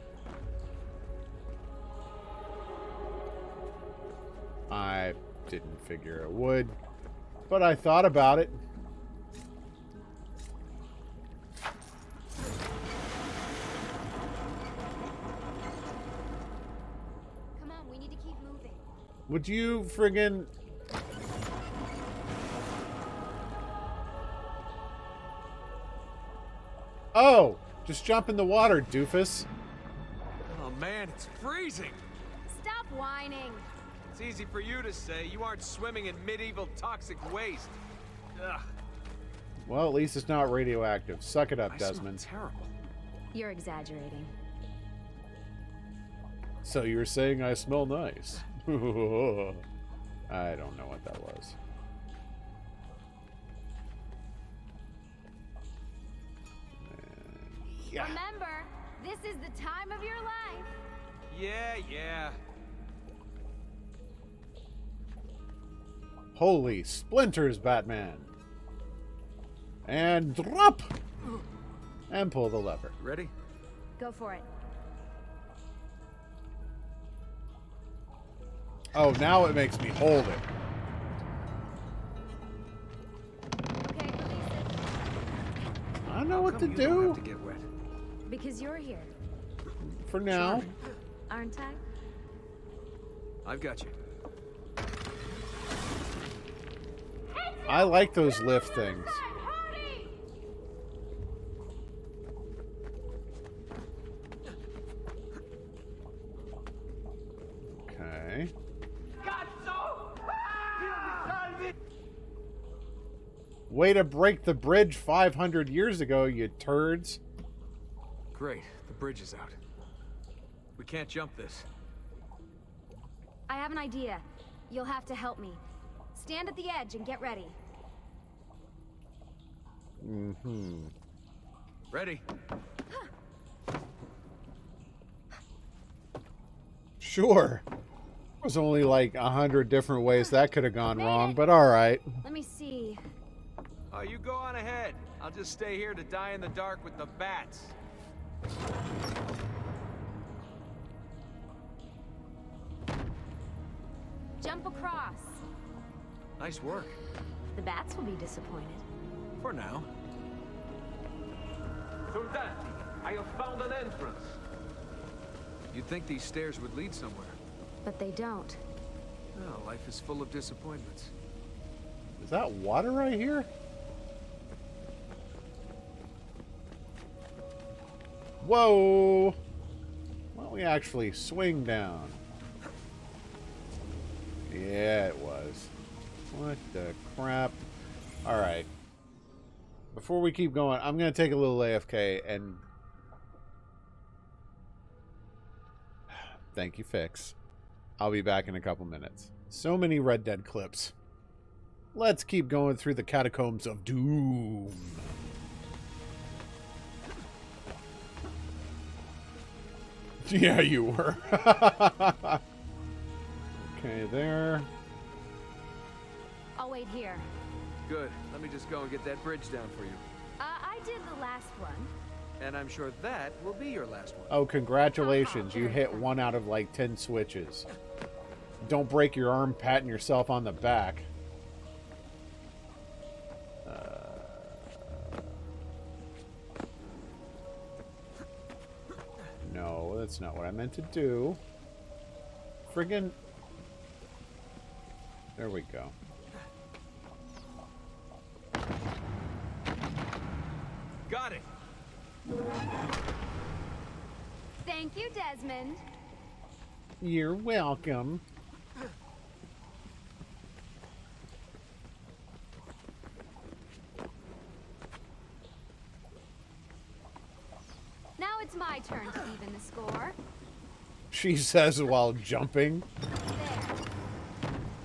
I didn't figure it would, but I thought about it. Would you friggin... Oh! Just jump in the water, doofus. Oh man, it's freezing. Stop whining. It's easy for you to say. You aren't swimming in medieval toxic waste. Ugh. Well, at least it's not radioactive. Suck it up, I smell Desmond. terrible. You're exaggerating. So you're saying I smell nice? I don't know what that was. Yeah. Remember, this is the time of your life. Yeah. Holy splinters, Batman. And drop! And pull the lever. Ready? Go for it. Oh, now it makes me hold it. Okay, release it. I don't know what to You do. don't have to get wet. Because you're here, For now. aren't I? I've got you. I like those lift things. Okay. Way to break the bridge 500 years ago, you turds. Great, the bridge is out. We can't jump this. I have an idea. You'll have to help me. Stand at the edge and get ready. Mm-hmm. Ready? Sure. There's only like 100 different ways that could have gone wrong, but alright. Let me see. Oh, you go on ahead. I'll just stay here to die in the dark with the bats. Jump across. Nice work. The bats will be disappointed. For now. Soldati, I have found an entrance. You'd think these stairs would lead somewhere. But they don't. No, life is full of disappointments. Is that water right here? Whoa! Why don't we actually swing down? Yeah, it was. What the crap? Alright. Before we keep going, I'm going to take a little AFK and... Thank you, Fix. I'll be back in a couple minutes. So many Red Dead clips. Let's keep going through the catacombs of doom. Yeah, you were. Okay, there. I'll wait here. Good. Let me just go and get that bridge down for you. I did the last one. And I'm sure that will be your last one. Oh, congratulations. You hit 1 out of like 10 switches. Don't break your arm patting yourself on the back. No, that's not what I meant to do. Friggin'... There we go. Got it. Thank you, Desmond. You're welcome. Now it's my turn to even the score. She says while jumping.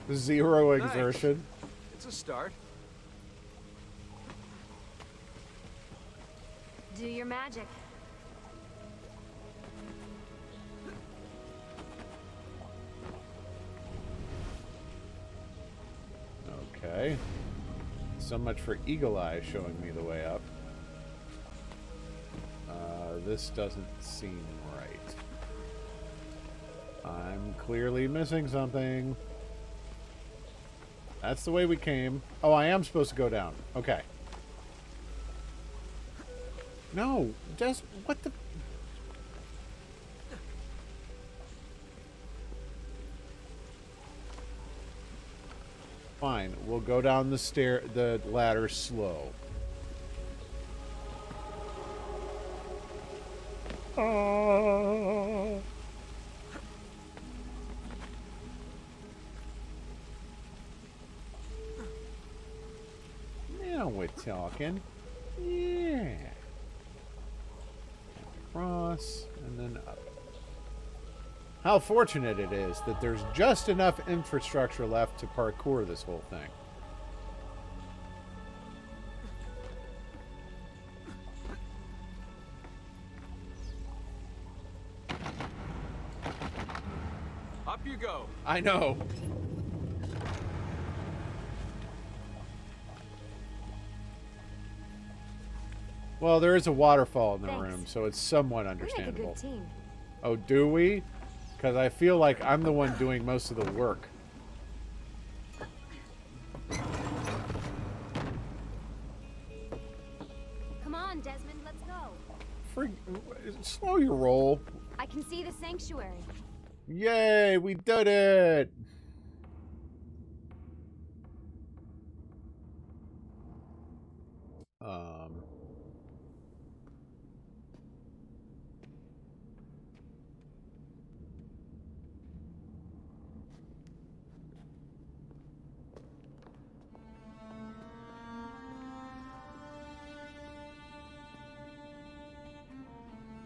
There. 0 exertion. It's a start. Do your magic. Okay. So much for Eagle Eye showing me the way up. This doesn't seem right. I'm clearly missing something. That's the way we came. Oh, I am supposed to go down. Okay. No, just what the... Fine, we'll go down the ladder slow. Oh. Now we're talking. Yeah. Across and then up. How fortunate it is that there's just enough infrastructure left to parkour this whole thing. Up you go. I know. Well, there is a waterfall in the room, so it's somewhat understandable. We make a good team. Oh, do we? Because I feel like I'm the one doing most of the work. Come on, Desmond, let's go. Slow your roll. I can see the sanctuary. Yay, we did it!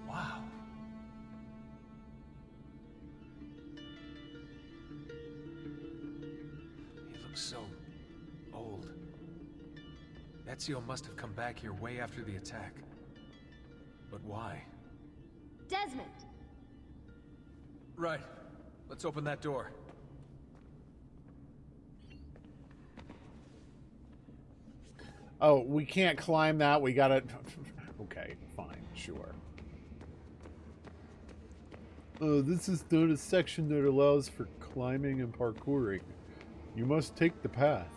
Wow. He looks so old. Ezio must have come back here way after the attack. But why? Desmond! Right. Let's open that door. Oh, we can't climb that. We gotta... Okay, fine, sure. This is not a section that allows for climbing and parkouring. You must take the path.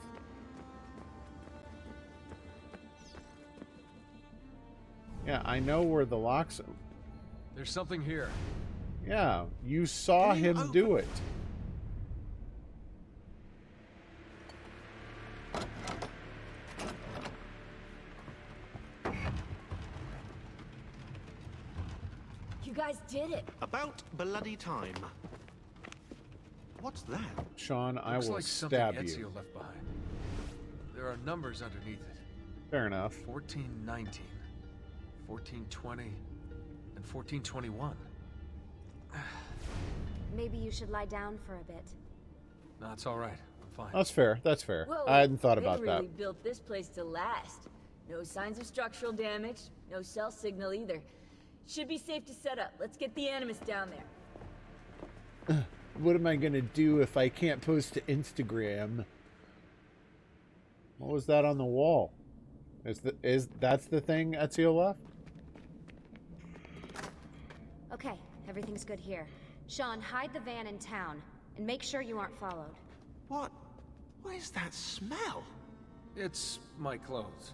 Yeah, I know where the locks are. There's something here. Yeah, you saw him do it. You guys did it. About bloody time. What's that? Sean, I Looks will like something stab Ezio you. left behind. There are numbers underneath it. Fair enough. 1419, 1420, and 1421. Maybe you should lie down for a bit. No, it's all right. I'm fine. That's fair. That's fair. Whoa, I hadn't thought about they that. really built this place to last. No signs of structural damage, no cell signal either. Should be safe to set up. Let's get the Animus down there. What am I gonna do if I can't post to Instagram? What was that on the wall? That's the thing Ezio left? Okay, everything's good here. Sean, hide the van in town, and make sure you aren't followed. What is that smell? It's my clothes.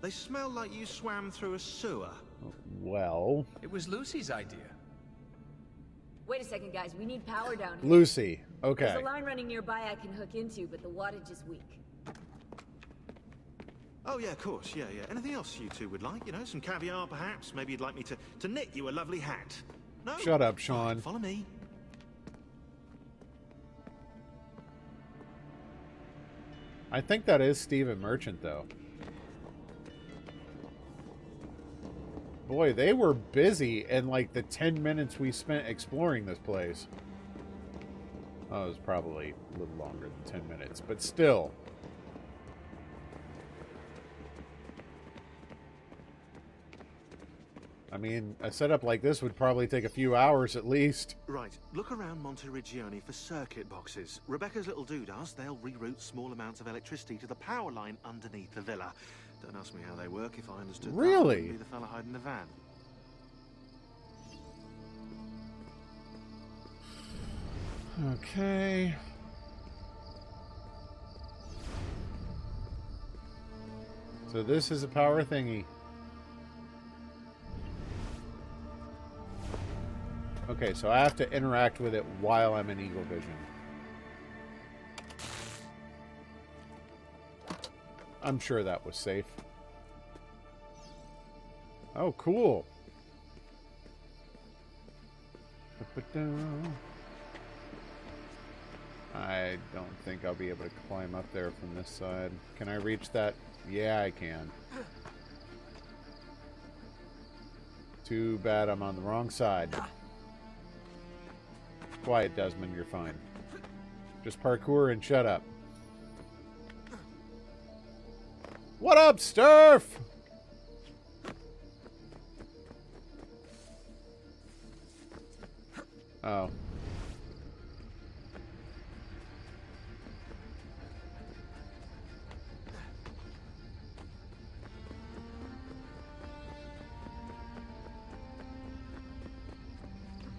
They smell like you swam through a sewer. Well... It was Lucy's idea. Wait a second, guys. We need power down here. Lucy. Okay. There's a line running nearby I can hook into, but the wattage is weak. Oh, yeah, of course. Yeah. Anything else you two would like? You know, some caviar, perhaps? Maybe you'd like me to knit you a lovely hat? No? Shut up, Sean. Right, follow me. I think that is Stephen Merchant, though. Boy, they were busy in, like, the 10 minutes we spent exploring this place. Oh, it was probably a little longer than 10 minutes, but still. I mean, a setup like this would probably take a few hours at least. Right, look around Monteriggioni for circuit boxes. Rebecca's little doodahs, they'll reroute small amounts of electricity to the power line underneath the villa. Don't ask me how they work. If I understood that, I wouldn't be the fella hiding the van. Okay. So this is a power thingy. Okay, so I have to interact with it while I'm in Eagle Vision. I'm sure that was safe. Oh, cool. I don't think I'll be able to climb up there from this side. Can I reach that? Yeah, I can. Too bad I'm on the wrong side. Quiet, Desmond, you're fine. Just parkour and shut up. What up, Sturf? Oh.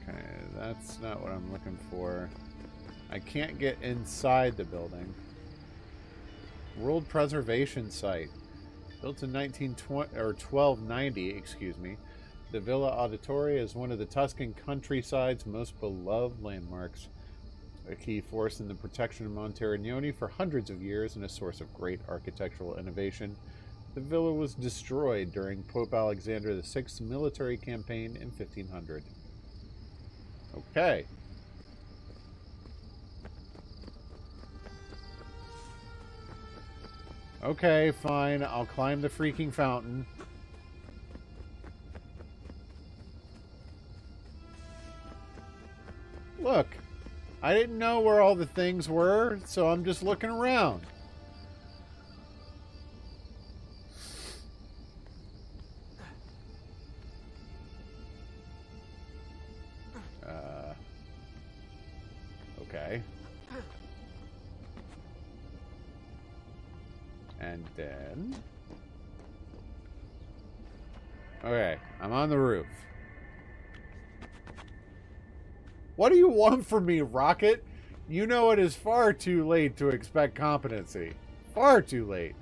Okay, that's not what I'm looking for. I can't get inside the building. World Preservation Site. Built in 1290, excuse me. The Villa Auditoria is one of the Tuscan countryside's most beloved landmarks. A key force in the protection of Monteriggioni for hundreds of years and a source of great architectural innovation. The villa was destroyed during Pope Alexander VI's military campaign in 1500. Okay. Okay, fine. I'll climb the freaking fountain. Look, I didn't know where all the things were, so I'm just looking around. Okay. And then... Okay, I'm on the roof. What do you want from me, Rocket? You know it is far too late to expect competency. Far too late.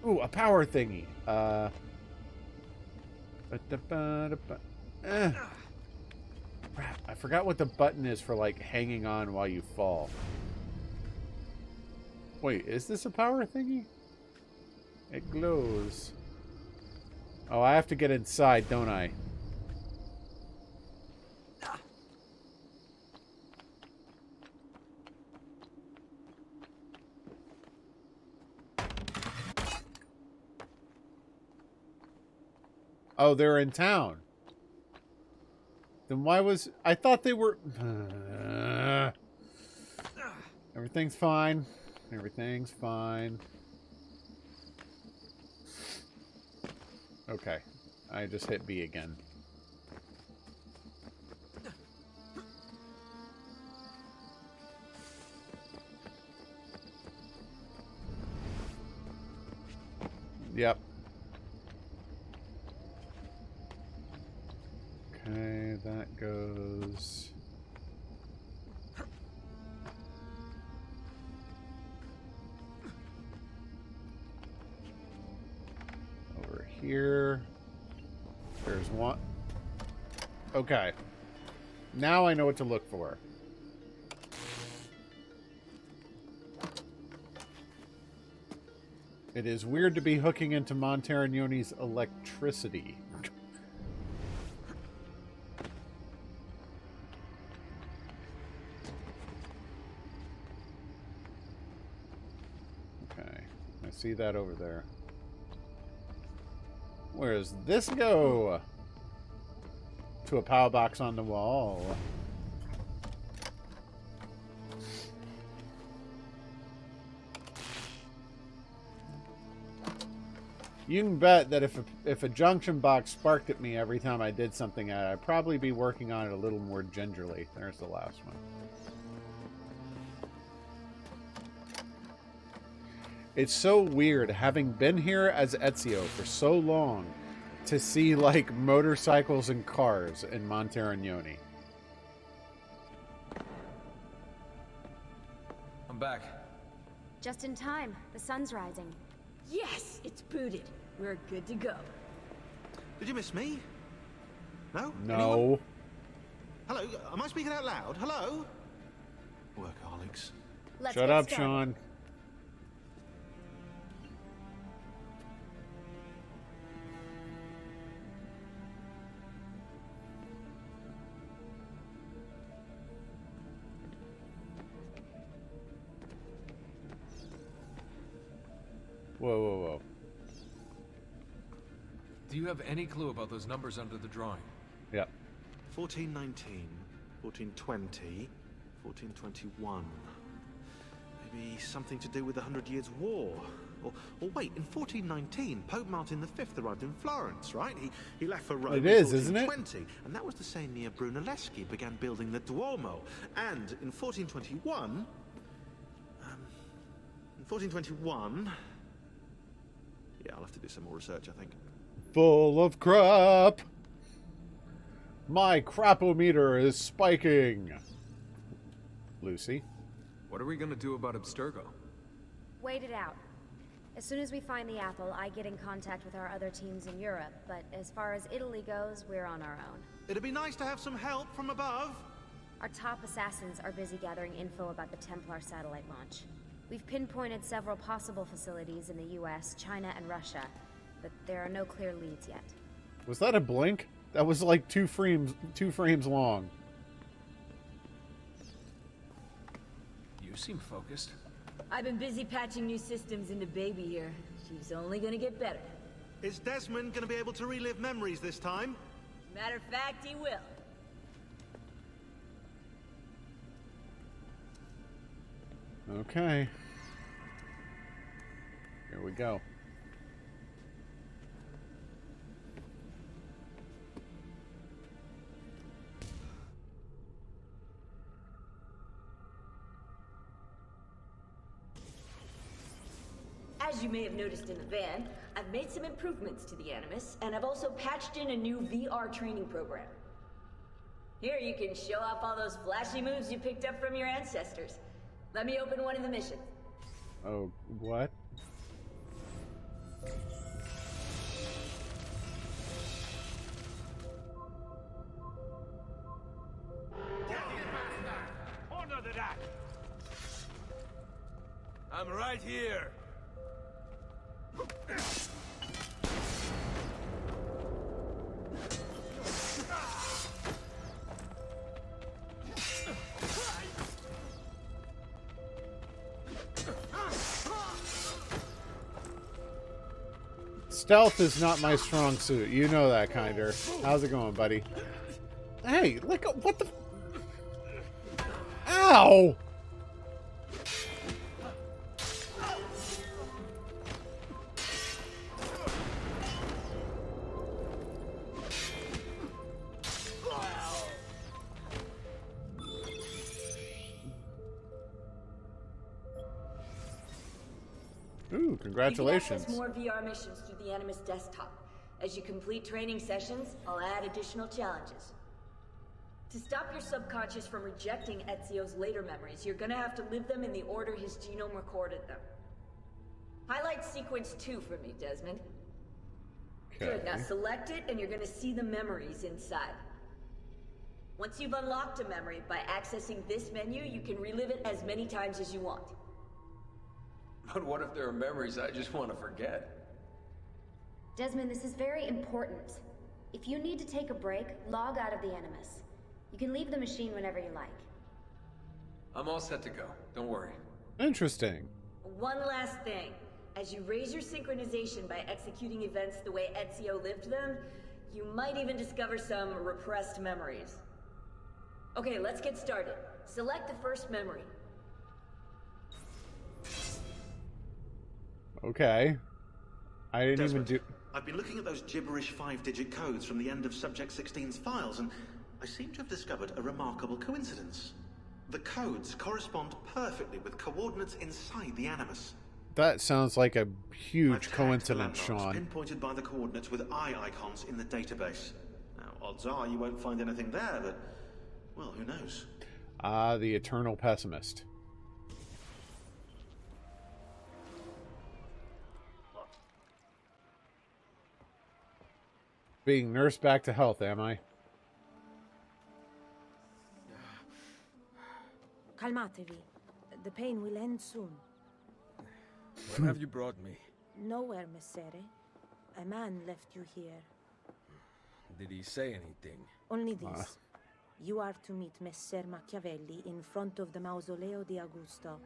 Ooh, a power thingy. Crap, I forgot what the button is for, like, hanging on while you fall. Wait, is this a power thingy? It glows. Oh, I have to get inside, don't I? Oh, they're in town. Then why was... I thought they were... Everything's fine. Everything's fine. Okay. I just hit B again. Yep. Okay, that goes... over here. There's one. Okay. Now I know what to look for. It is weird to be hooking into Monterigioni's electricity. See that over there. Where does this go? To a power box on the wall. You can bet that if a junction box sparked at me every time I did something, I'd probably be working on it a little more gingerly. There's the last one. It's so weird, having been here as Ezio for so long, to see, like, motorcycles and cars in Monteriggioni. I'm back. Just in time. The sun's rising. Yes, it's booted. We're good to go. Did you miss me? No? No. Anyone? Hello? Am I speaking out loud? Hello? Workaholics. Let's Shut get up, started. Sean. Whoa, whoa, whoa. Do you have any clue about those numbers under the drawing? Yep. 1419, 1420, 1421. Maybe something to do with the 100 Years' War. Or wait, in 1419, Pope Martin V arrived in Florence, right? He left for Rome It in is, isn't it? 1420, and that was the same year Brunelleschi began building the Duomo. And in 1421... Yeah, I'll have to do some more research, I think. Full of crap. My crapometer is spiking. Lucy? What are we gonna do about Abstergo? Wait it out. As soon as we find the apple, I get in contact with our other teams in Europe, but as far as Italy goes, we're on our own. It'd be nice to have some help from above. Our top assassins are busy gathering info about the Templar satellite launch. We've pinpointed several possible facilities in the US, China, and Russia, but there are no clear leads yet. Was that a blink? That was like two frames long. You seem focused. I've been busy patching new systems into Baby here. She's only gonna get better. Is Desmond gonna be able to relive memories this time? Matter of fact, he will. Okay. Here we go. As you may have noticed in the van, I've made some improvements to the Animus, and I've also patched in a new VR training program. Here you can show off all those flashy moves you picked up from your ancestors. Let me open one of the missions. Oh, what? Honor the act. I'm right here. Stealth is not my strong suit. You know that, Kinder. How's it going, buddy? Hey, look at what the... Ow! Ooh, congratulations. You can access more VR missions through the Animus desktop. As you complete training sessions, I'll add additional challenges. To stop your subconscious from rejecting Ezio's later memories, you're gonna have to live them in the order his genome recorded them. Highlight sequence 2 for me, Desmond. Okay. Good, now select it and you're gonna see the memories inside. Once you've unlocked a memory, by accessing this menu, you can relive it as many times as you want. But what if there are memories I just want to forget? Desmond, this is very important. If you need to take a break, log out of the Animus. You can leave the machine whenever you like. I'm all set to go. Don't worry. Interesting. One last thing. As you raise your synchronization by executing events the way Ezio lived them, you might even discover some repressed memories. Okay, let's get started. Select the first memory. Okay. I didn't Desmond, even do... I've been looking at those gibberish 5-digit codes from the end of Subject 16's files, and I seem to have discovered a remarkable coincidence. The codes correspond perfectly with coordinates inside the Animus. That sounds like a huge I've coincidence, tagged the landmarks, Sean. pinpointed by the coordinates with eye icons in the database. Now, odds are you won't find anything there, but, well, who knows? Ah, the eternal pessimist. Being nursed back to health, am I? Calmatevi. The pain will end soon. What have you brought me? Nowhere, Messere. A man left you here. Did he say anything? Only this. You are to meet Messer Machiavelli in front of the Mausoleo di Augusto.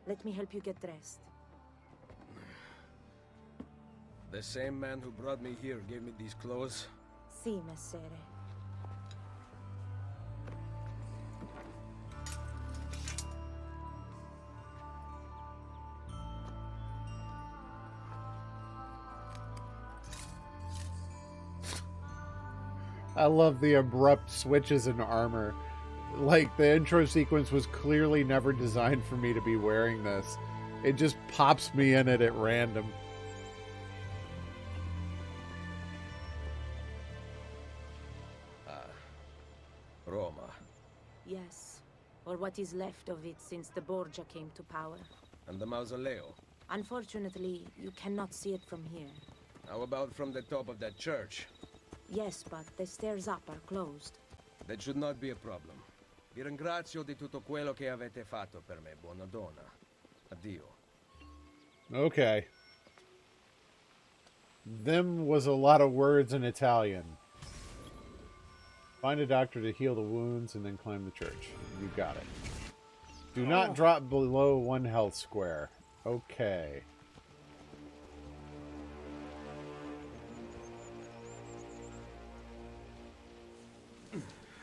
Let me help you get dressed. The same man who brought me here gave me these clothes? Si, messere. I love the abrupt switches in armor. Like, the intro sequence was clearly never designed for me to be wearing this. It just pops me in it at random. Roma. Yes, or what is left of it since the Borgia came to power. And the mausoleo? Unfortunately, you cannot see it from here. How about from the top of that church? Yes, but the stairs up are closed. That should not be a problem. Vi ringrazio di tutto quello che avete fatto per me, buona donna. Addio. Okay. Them was a lot of words in Italian. Find a doctor to heal the wounds and then climb the church. You got it. Do not drop below 1 health square. Okay.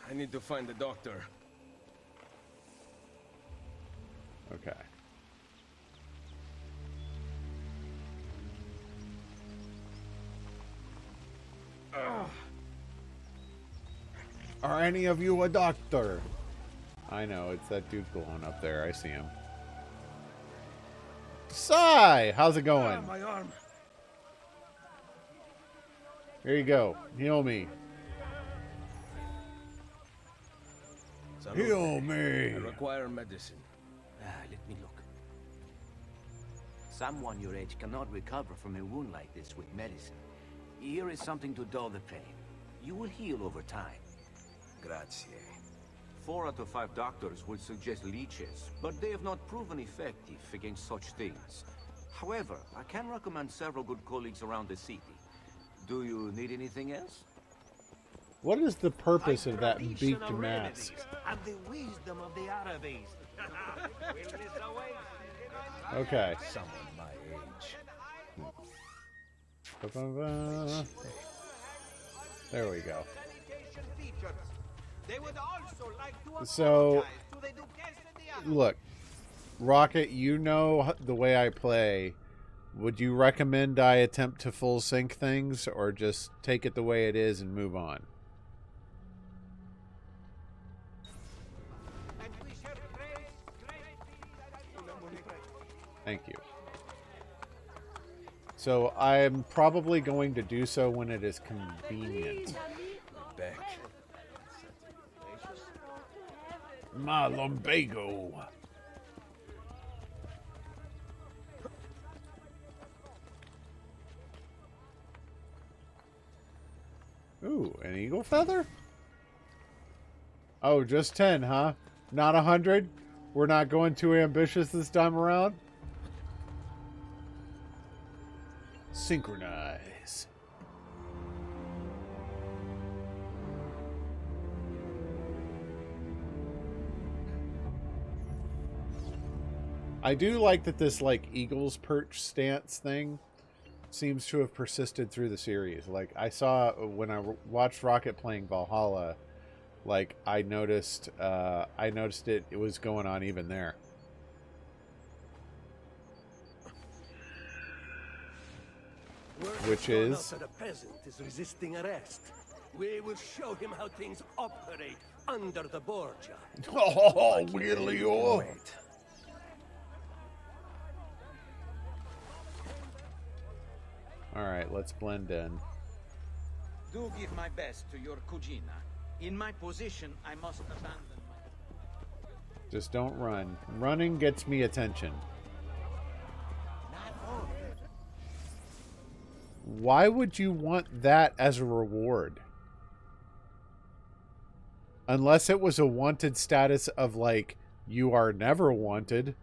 I need to find the doctor. Okay. Are any of you a doctor? I know, it's that dude glowing up there. I see him. Sai! How's it going? My arm. Here you go. Heal me. Heal me. I require medicine. Let me look. Someone your age cannot recover from a wound like this with medicine. Here is something to dull the pain. You will heal over time. Grazie. 4 out of 5 doctors would suggest leeches, but they have not proven effective against such things. However, I can recommend several good colleagues around the city. Do you need anything else? What is the purpose of that beaked mask? And the wisdom of the Arabes. Okay. Someone my age. There we go. They would also like to So, apologize to the Duchess and the others. look, Rocket, you know the way I play. Would you recommend I attempt to full sync things or just take it the way it is and move on? Thank you. So I'm probably going to do so when it is convenient. Back. My lumbago. Ooh, an eagle feather? Oh, just 10, huh? Not 100? We're not going too ambitious this time around? Synchronize. I do like that this, like, eagle's perch stance thing seems to have persisted through the series. Like, I saw when I watched Rocket playing Valhalla, like, I noticed it was going on even there. Which is The peasant is resisting arrest. We will show him how things operate under the Borgia. Oh, will you? Wait. Alright, let's blend in. Do give my best to your cugina. In my position, I must abandon my... Just don't run. Running gets me attention. Why would you want that as a reward? Unless it was a wanted status of, like, you are never wanted.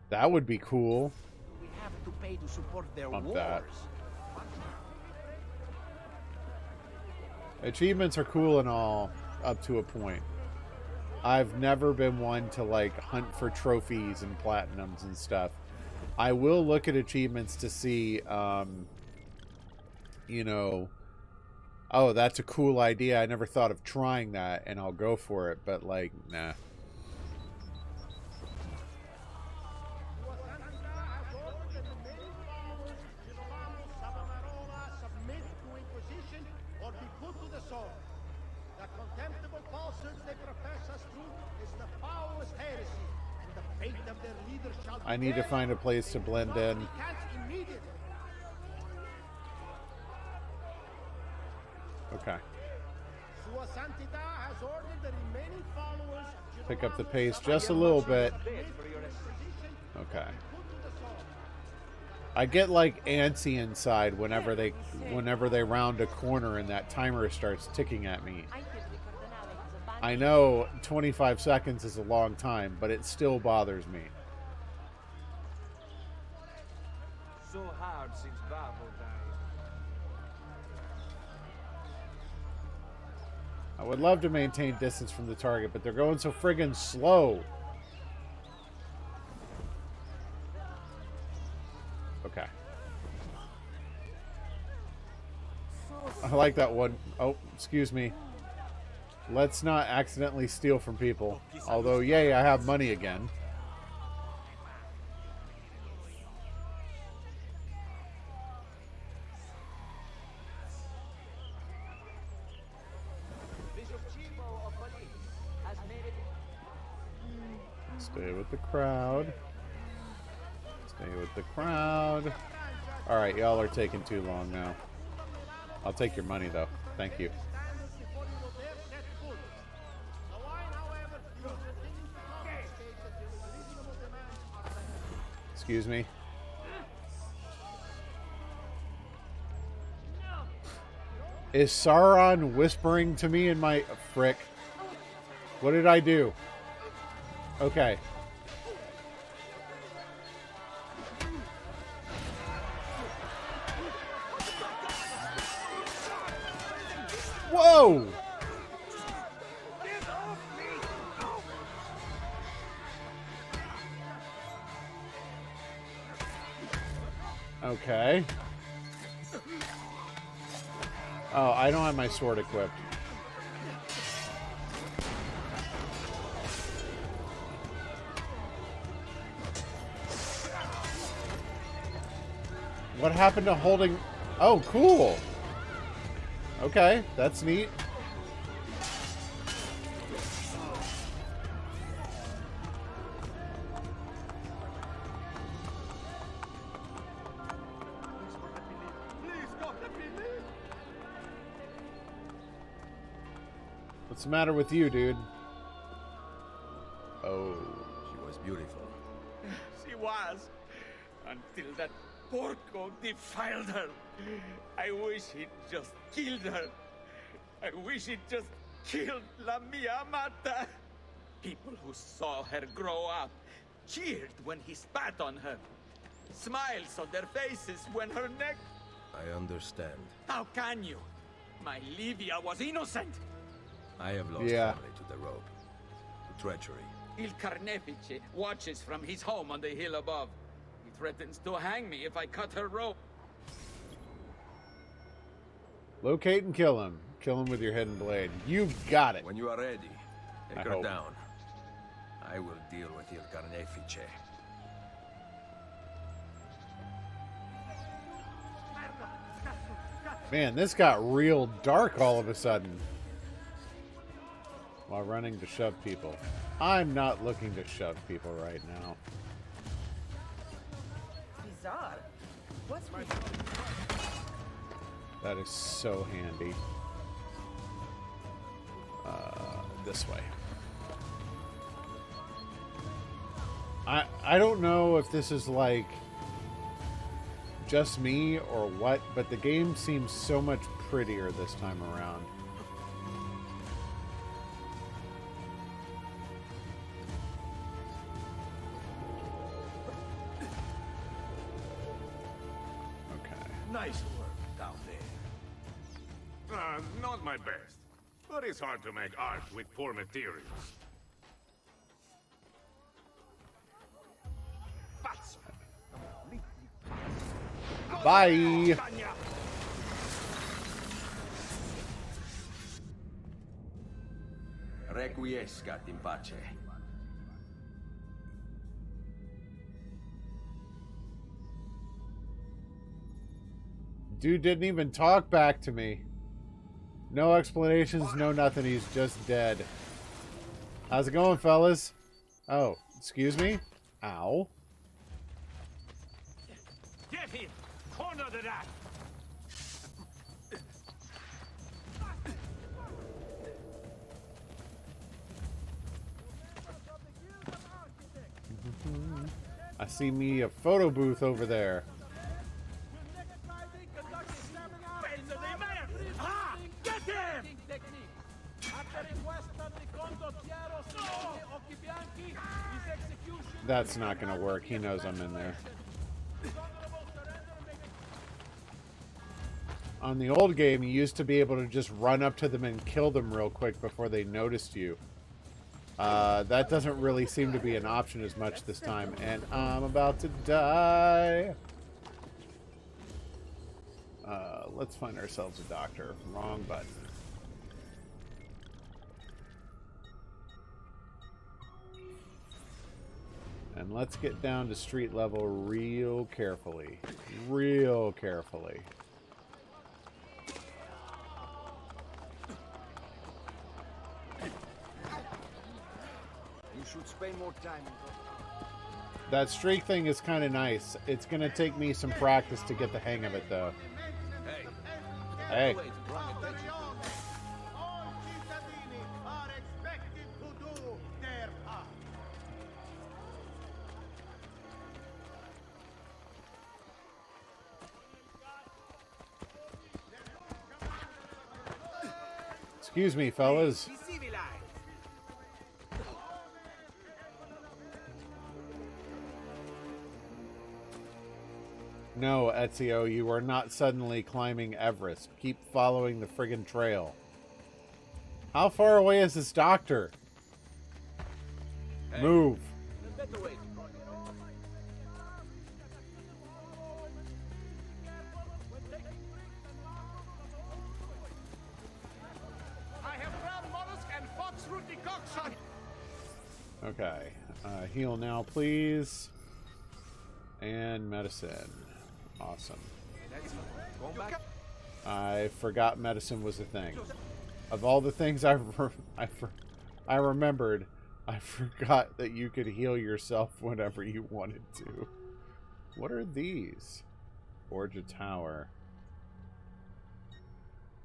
That would be cool. We have to pay to support their Bump wars. that. Achievements are cool and all, up to a point. I've never been one to, like, hunt for trophies and platinums and stuff. I will look at achievements to see, you know, oh, that's a cool idea. I never thought of trying that, and I'll go for it. But, like, nah. I need to find a place to blend in. Okay. Pick up the pace just a little bit. Okay. I get like antsy inside whenever they round a corner and that timer starts ticking at me. I know 25 seconds is a long time, but it still bothers me. So hard since Babo died. I would love to maintain distance from the target, but they're going so friggin' slow. Okay. I like that one. Oh, excuse me. Let's not accidentally steal from people. Although, yay, I have money again. Stay with the crowd. Stay with the crowd. Alright, y'all are taking too long now. I'll take your money, though. Thank you. Excuse me. Is Sauron whispering to me in my... Frick. What did I do? Okay. Whoa! Okay. Oh, I don't have my sword equipped. What happened to holding... Oh, cool. Okay, that's neat. What's the matter with you, dude? Oh. She was beautiful. She was. Until that porco defiled her. I wish he'd just killed her. I wish he'd just killed La Mia Amata. People who saw her grow up cheered when he spat on her. Smiles on their faces when her neck... I understand. How can you? My Livia was innocent. I have lost family to the rope. To treachery. Il Carnefice watches from his home on the hill above. He threatens to hang me if I cut her rope. Locate and kill him. Kill him with your hidden blade. You got it. When you are ready, take her hope. down. I will deal with Il Carnefice. Man, this got real dark all of a sudden. While running to shove people. I'm not looking to shove people right now. Bizarre. What's my... That is so handy. This way. I don't know if this is like just me or what, but the game seems so much prettier this time around. Nice work down there. Not my best. But it's hard to make art with poor materials. Bye! Requiescat in pace. Dude didn't even talk back to me. No explanations, no nothing. He's just dead. How's it going, fellas? Oh, excuse me? Ow. Get him! Corner the rat! I see me a photo booth over there. Get him! That's not gonna work. He knows I'm in there. On the old game, you used to be able to just run up to them and kill them real quick before they noticed you. That doesn't really seem to be an option as much this time, and I'm about to die. Let's find ourselves a doctor. Wrong button. And let's get down to street level real carefully. Real carefully. You should spend more time. That streak thing is kind of nice. It's going to take me some practice to get the hang of it, though. Hey. Excuse me, fellas. No, Ezio, you are not suddenly climbing Everest. Keep following the friggin' trail. How far away is this doctor? Hey. Move. Okay. Heal now, please. And medicine. Awesome. I forgot medicine was a thing. Of all the things I remembered, I forgot that you could heal yourself whenever you wanted to. What are these? Forge a tower.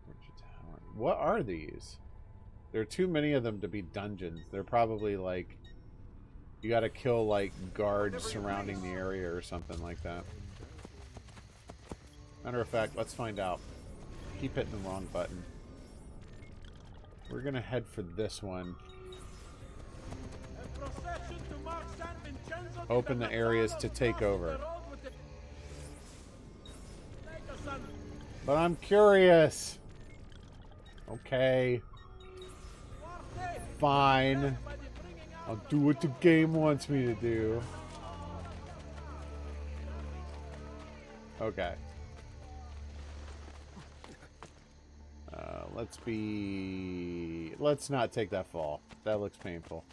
Forge a tower. What are these? There are too many of them to be dungeons. They're probably like... You gotta kill, like, guards surrounding the area or something like that. Matter of fact, let's find out. Keep hitting the wrong button. We're gonna head for this one. Open the areas to take over. But I'm curious. Okay. Fine. I'll do what the game wants me to do. Okay. Let's not take that fall. That looks painful.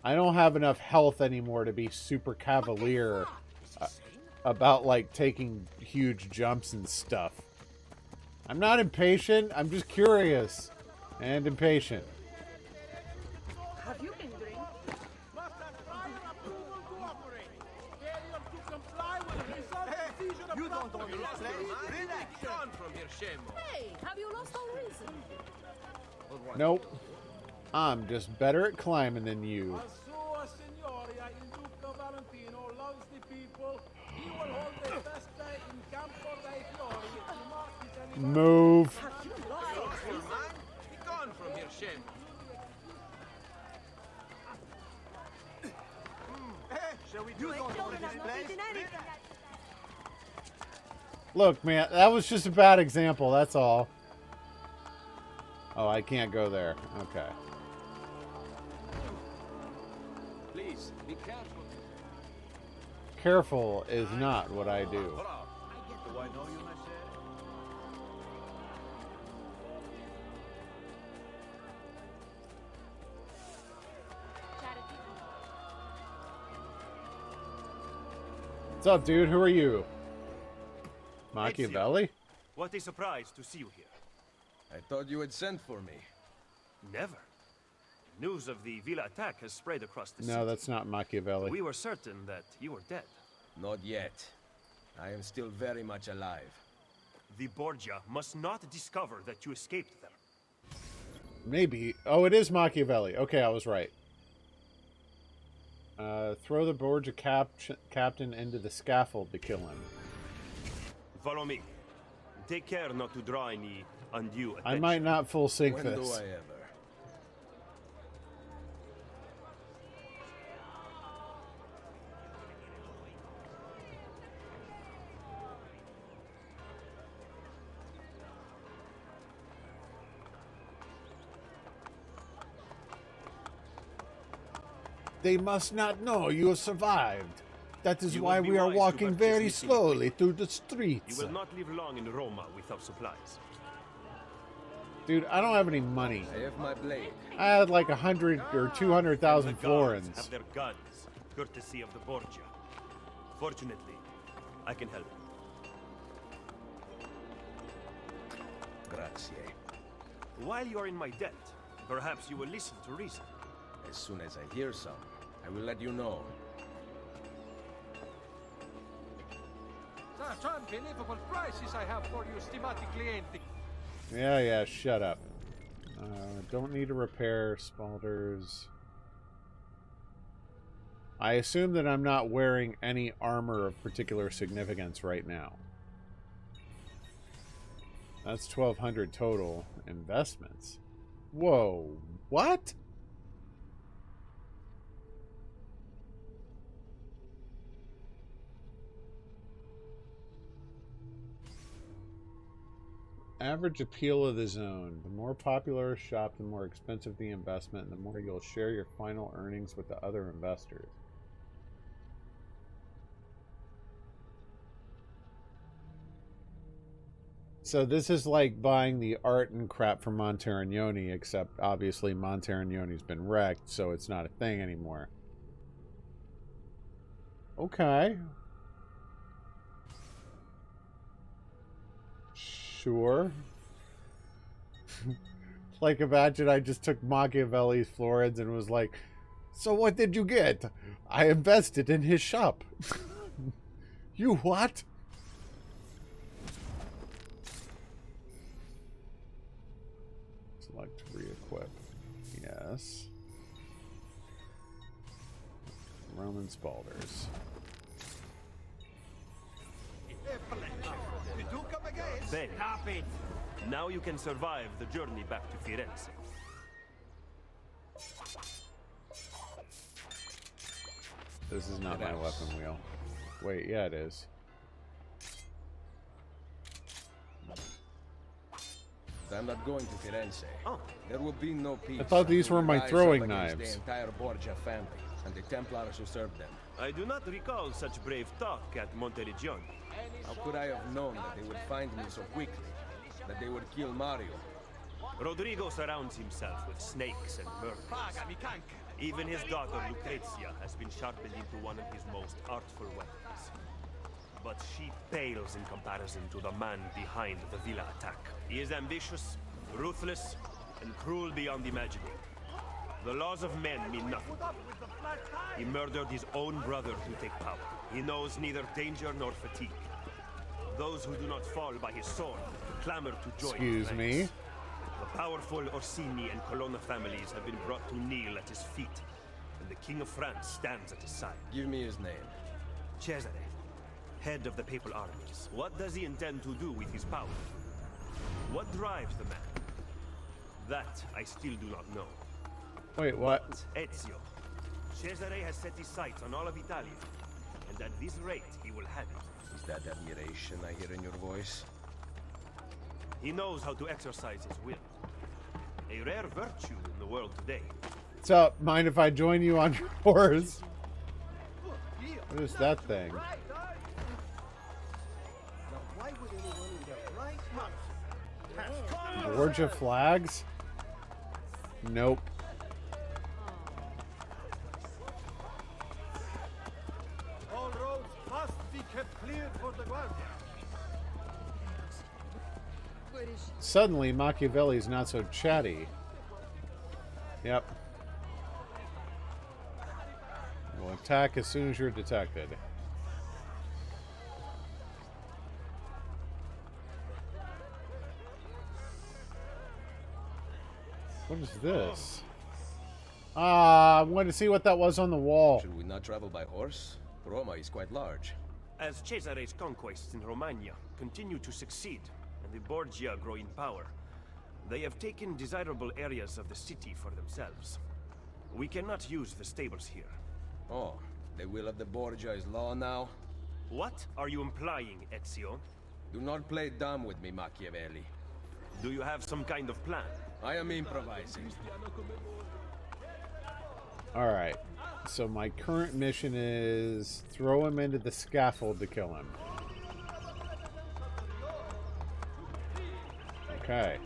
I don't have enough health anymore to be super cavalier about, like, taking huge jumps and stuff. I'm not impatient. I'm just curious. And impatient. Have you been drinking? You don't own this place. Relax. Gone from here, Shemo. Hey, have you lost all reason? Nope. I'm just better at climbing than you. Move. Gone from here, Shemo. Shall we do this place? Look, man, that was just a bad example, that's all. Oh, I can't go there. Okay. Please, be careful. Careful is not what I do. Do I know you, What's up, dude? Who are you? Machiavelli? What a surprise to see you here. I thought you had sent for me. Never. News of the Villa attack has spread across the city. No, that's not Machiavelli. We were certain that you were dead. Not yet. I am still very much alive. The Borgia must not discover that you escaped them. Maybe. Oh, it is Machiavelli. Okay, I was right. Throw the Borgia captain into the scaffold to kill him. Follow me. Take care not to draw any undue attention. I might not full sync When this. do I ever? They must not know you have survived. That is You why would be we are wise to walking purchase very missing slowly through the You streets. will not live long in Roma without supplies. Dude, I don't have any money. I have my blade. I had like 100 or 200,000 The guards florins. have their guns, courtesy of the Borgia. Fortunately, I can help. Grazie. While you are in my debt, perhaps you will listen to reason. As soon as I hear some, I will let you know. Such unbelievable prices I have for you, stimati clienti. Yeah, shut up. Don't need to repair Spalders. I assume that I'm not wearing any armor of particular significance right now. That's 1,200 total investments. Whoa, what? Average appeal of the zone. The more popular a shop, the more expensive the investment, and the more you'll share your final earnings with the other investors. So this is like buying the art and crap from Monteriggioni, except obviously Monterignoni's been wrecked, so it's not a thing anymore. Okay. Sure. Like, imagine I just took Machiavelli's florins and was like, so what did you get? I invested in his shop. You what? Select re-equip. Yes. Roman Spalders. Ben, stop it! Now you can survive the journey back to Firenze. This is not my weapon wheel. Wait, yeah, it is. I'm not going to Firenze. Oh. There will be no peace. I thought these were my rise throwing up against knives. The entire Borgia family and the Templars who served them. I do not recall such brave talk at Monteriggioni. How could I have known that they would find me so quickly? That they would kill Mario? Rodrigo surrounds himself with snakes and murderers. Even his daughter Lucrezia has been sharpened into one of his most artful weapons. But she pales in comparison to the man behind the Villa attack. He is ambitious, ruthless, and cruel beyond imagining. The laws of men mean nothing. He murdered his own brother to take power. He knows neither danger nor fatigue. Those who do not fall by his sword clamor to join his Excuse me. ranks. The powerful Orsini and Colonna families have been brought to kneel at his feet, and the King of France stands at his side. Give me his name. Cesare, head of the papal armies. What does he intend to do with his power? What drives the man? That I still do not know. Wait, what? But Ezio. Cesare has set his sights on all of Italia, and at this rate he will have it. Is that admiration I hear in your voice? He knows how to exercise his will. A rare virtue in the world today. What's up? Mind if I join you on your horse? What is that thing? Borgia flags? Nope. All roads must be Suddenly, Machiavelli's not so chatty. Yep. Will attack as soon as you're detected. What is this? I wanted to see what that was on the wall. Should we not travel by horse? Roma is quite large. As Cesare's conquests in Romagna continue to succeed, and the Borgia grow in power, they have taken desirable areas of the city for themselves. We cannot use the stables here. Oh, the will of the Borgia is law now? What are you implying, Ezio? Do not play dumb with me, Machiavelli. Do you have some kind of plan? I am improvising. Alright. So my current mission is throw him into the scaffold to kill him. Okay.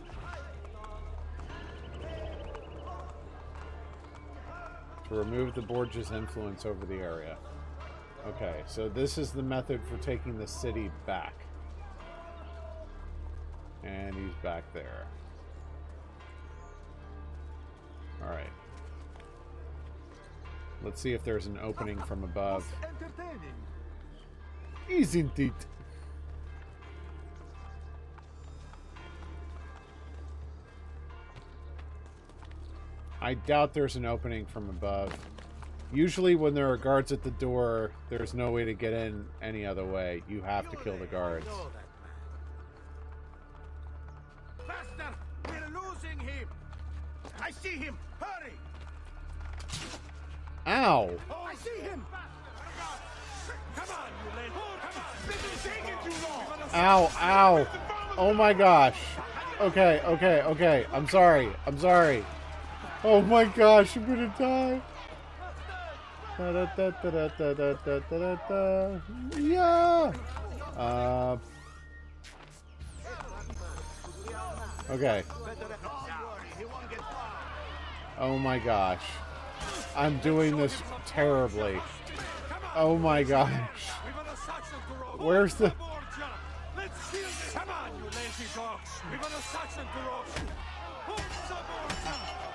To remove the Borgia's influence over the area. Okay, so this is the method for taking the city back. And he's back there. Alright. Let's see if there's an opening from above. Isn't it? I doubt there's an opening from above. Usually when there are guards at the door, there's no way to get in any other way. You have to kill the guards. Faster! We're losing him! I see him! Hurry! Ow! Oh, I see him! Come on, you lady! Come on! This is taking too long! Ow, ow! Oh my gosh. Okay, okay, okay. I'm sorry. I'm sorry. Oh my gosh, I'm gonna die. Da, da, da, da, da, da, da, da, da. Yeah! Okay. Oh my gosh. I'm doing this terribly. Oh my gosh. Where's the...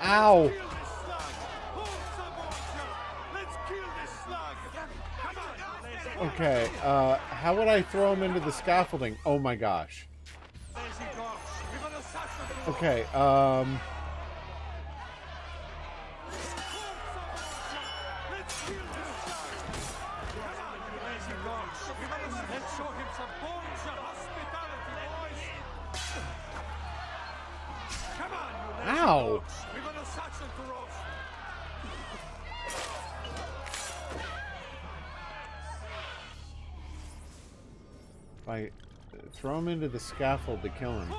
Ow! Okay, how would I throw him into the scaffolding? Oh my gosh. Okay, Ow! If I throw him into the scaffold to kill him.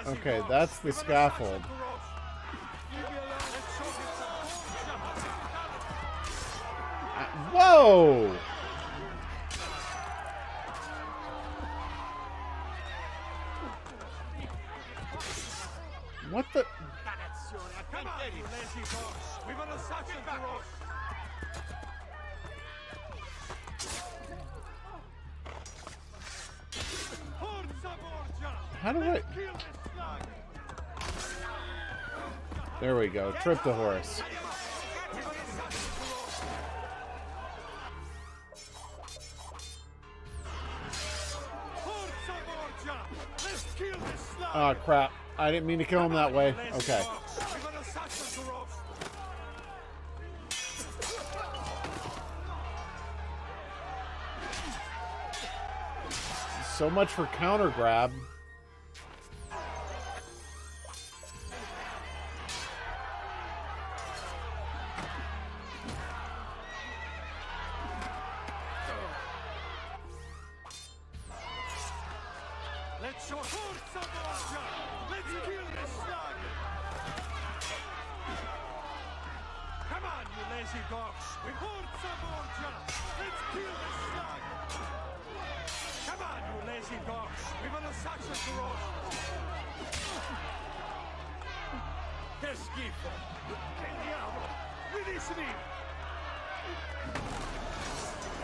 Okay, that's the scaffold. Whoa! What the? How do I? There we go. Trip the horse. Oh crap. I didn't mean to kill him that way. Okay. So much for counter grab. Let's show Forza Borgia! Let's kill this slug! Come on, you lazy dogs! With Forza Borgia! Let's kill this slug! Come on, you lazy dogs! We want to such a growth! Che schifo! Che diavolo! Release me!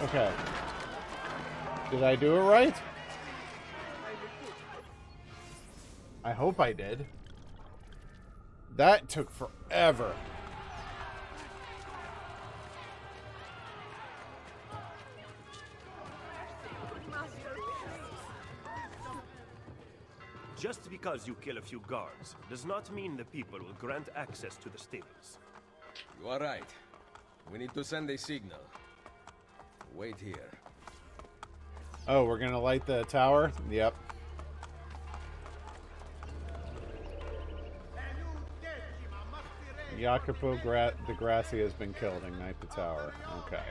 Okay. Did I do it right? I hope I did. That took forever. Just because you kill a few guards does not mean the people will grant access to the stables. You are right. We need to send a signal. Wait here. Oh, we're gonna light the tower? Yep. Jacopo de Grassi has been killed. Ignite the tower. Okay.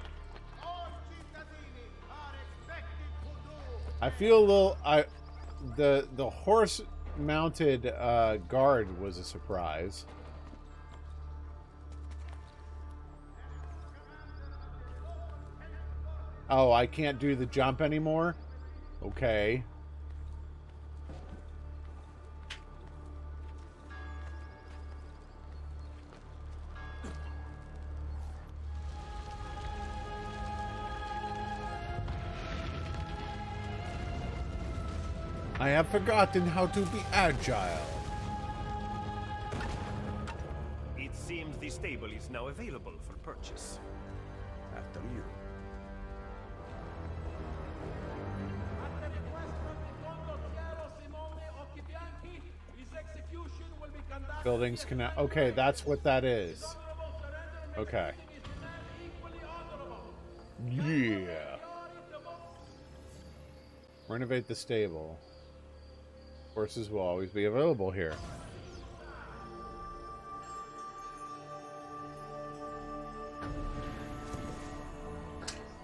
I feel a little... The horse-mounted guard was a surprise. Oh, I can't do the jump anymore? Okay. I have forgotten how to be agile. It seems the stable is now available for purchase. After you. Buildings cannot... Okay, that's what that is. Okay. Yeah. Renovate the stable. Horses will always be available here.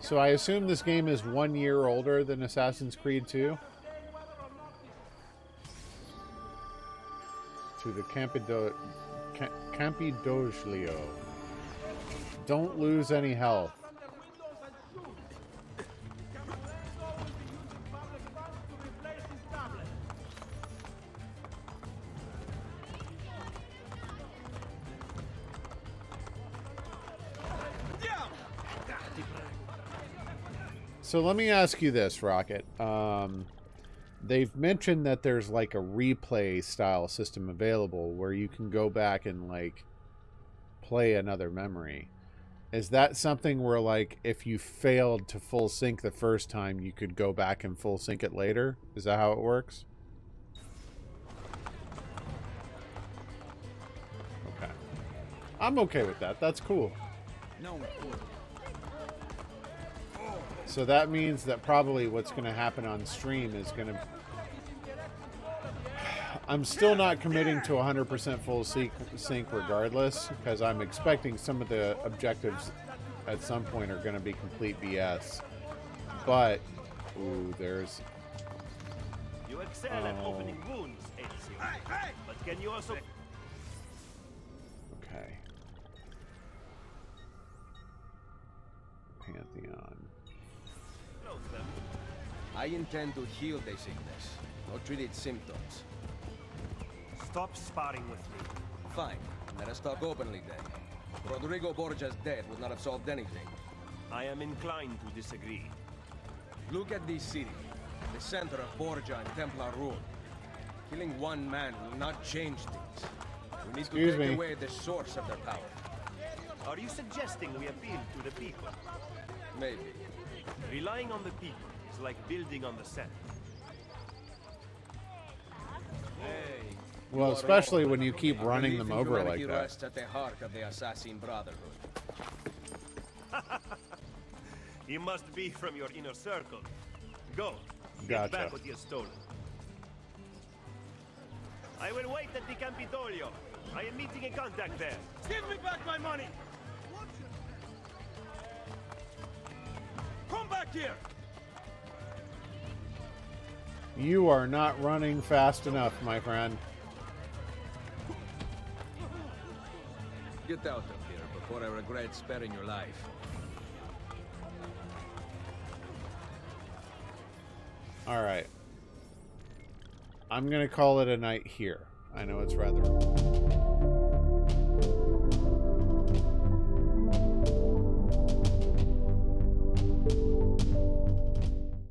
So I assume this game is 1 year older than Assassin's Creed 2? To the Campidoglio. Don't lose any health. So let me ask you this, Rocket. They've mentioned that there's like a replay style system available where you can go back and like play another memory. Is that something where like if you failed to full sync the first time, you could go back and full sync it later? Is that how it works? Okay. I'm okay with that. That's cool. No. So that means that probably what's going to happen on stream is going to... I'm still not committing to 100% full sync regardless, because I'm expecting some of the objectives at some point are going to be complete BS. But, ooh, there's... You excel at opening wounds, Ezio. But can you also... Okay. Pantheon. I intend to heal the sickness, not treat its symptoms. Stop sparring with me. Fine. Let us talk openly then. Rodrigo Borgia's death would not have solved anything. I am inclined to disagree. Look at this city, the center of Borgia and Templar rule. Killing one man will not change things. We need to take away the source of their power. Are you suggesting we appeal to the people? Maybe. Relying on the people is like building on the sand. Hey. Well, especially when you keep running them over like that. Rests at the heart of the assassin Brotherhood. He must be from your inner circle. Go. Gotcha. Get back what he has stolen. I will wait at the Campidoglio. I am meeting a contact there. Give me back my money! Come back here! You are not running fast enough, my friend. Get out of here before I regret sparing your life. All right. I'm going to call it a night here. I know it's rather...